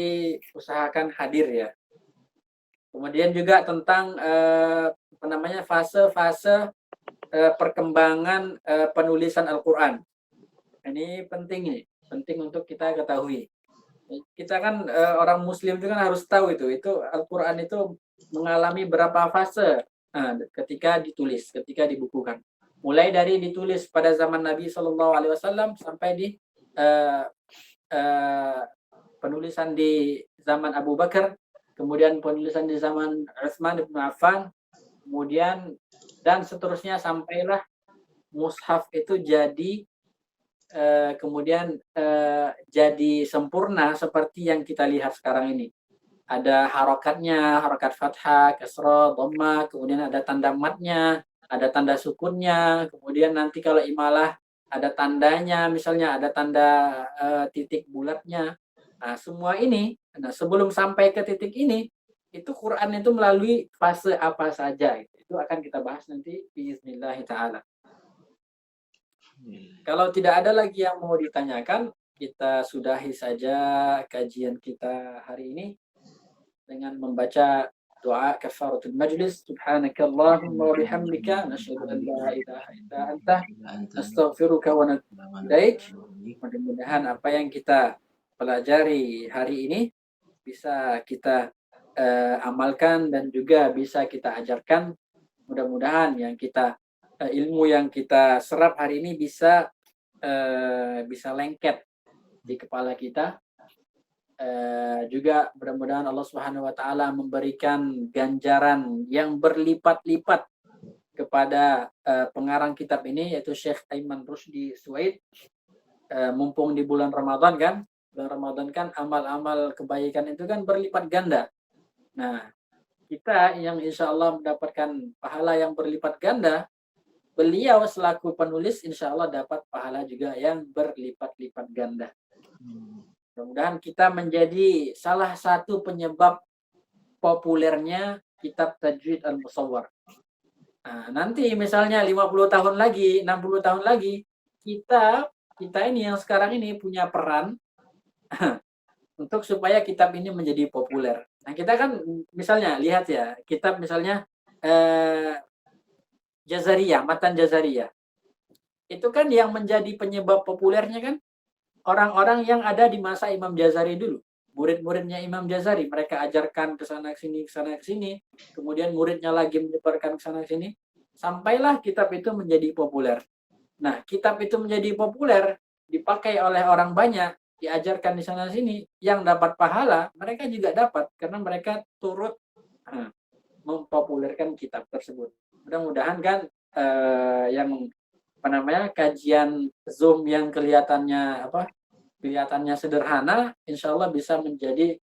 usahakan hadir ya. Kemudian juga tentang fase-fase perkembangan penulisan Al-Qur'an. Ini penting nih, penting untuk kita ketahui. Kita kan orang muslim itu kan harus tahu itu Al-Qur'an itu mengalami berapa fase ketika ditulis, ketika dibukukan. Mulai dari ditulis pada zaman Nabi SAW sampai di penulisan di zaman Abu Bakar, kemudian penulisan di zaman Utsman bin Affan, kemudian dan seterusnya sampailah mushaf itu jadi kemudian jadi sempurna seperti yang kita lihat sekarang ini. Ada harokatnya, harokat fathah, kasrah, dhammah, kemudian ada tanda matnya, ada tanda sukunnya, kemudian nanti kalau imalah ada tandanya, misalnya ada tanda titik bulatnya. Nah, semua ini, sebelum sampai ke titik ini, itu Quran itu melalui fase apa saja. Itu akan kita bahas nanti biiznillah ta'ala. Kalau tidak ada lagi yang mau ditanyakan, kita sudahi saja kajian kita hari ini dengan membaca doa kafaratul majlis. Subhanakallahumma wa bihamdika nasyhadu an la ilaha illa anta nastaghfiruka wa natubu ilaik. Mudah-mudahan apa yang kita pelajari hari ini bisa kita amalkan dan juga bisa kita ajarkan. Mudah-mudahan yang kita ilmu yang kita serap hari ini bisa lengket di kepala kita. Juga mudah-mudahan Allah Subhanahu wa taala memberikan ganjaran yang berlipat-lipat kepada pengarang kitab ini, yaitu Syekh Aiman Rusdi Suwaid. Mumpung di bulan Ramadan kan, bulan Ramadan kan amal-amal kebaikan itu kan berlipat ganda. Nah, kita yang insya Allah mendapatkan pahala yang berlipat ganda, beliau selaku penulis insya Allah dapat pahala juga yang berlipat-lipat ganda. Mudah-mudahan kita menjadi salah satu penyebab populernya kitab Tajwid Al-Musawwar. Nah, nanti misalnya 50 tahun lagi, 60 tahun lagi, kita ini yang sekarang ini punya peran untuk supaya kitab ini menjadi populer. Nah, kita kan misalnya lihat ya, kitab misalnya Jazariyah, Matan Jazariyah. Itu kan yang menjadi penyebab populernya kan orang-orang yang ada di masa Imam Jazari dulu. Murid-muridnya Imam Jazari, mereka ajarkan ke sana ke sini, kemudian muridnya lagi menyebarkan ke sana ke sini, sampailah kitab itu menjadi populer. Nah, kitab itu menjadi populer, dipakai oleh orang banyak, diajarkan di sana sini, yang dapat pahala, mereka juga dapat karena mereka turut mempopulerkan kitab tersebut. Mudah-mudahan kan yang kajian Zoom yang kelihatannya sederhana, insya Allah bisa menjadi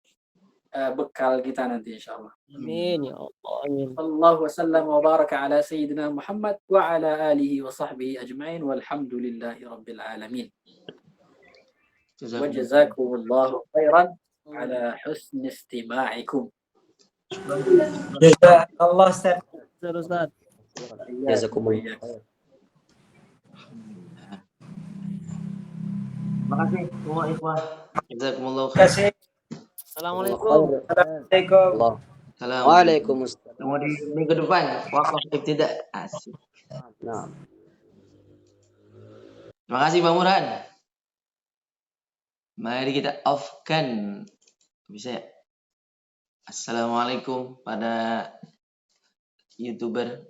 bekal kita nanti insya Allah. Amin ya Allah. Amin. Allahu wasallam wa baraka ala sayyidina Muhammad wa ala alihi wa sahbihi ajma'in walhamdulillahi rabbil alamin. Wa jazakumullahu khairan ala husni istima'ikum. Jazakallah Ustaz. Ustaz. Jazakumullah. Makasih semua ikhwah. Jazakumullah Terima kasih. Assalamualaikum. Assalamualaikum. Waalaikumsalam. Ketemu di minggu depan. Wakaf ibtida. Asik. Nah. Terima kasih Bang Burhan. Mari kita off-kan. Bisa ya? Assalamualaikum pada YouTuber.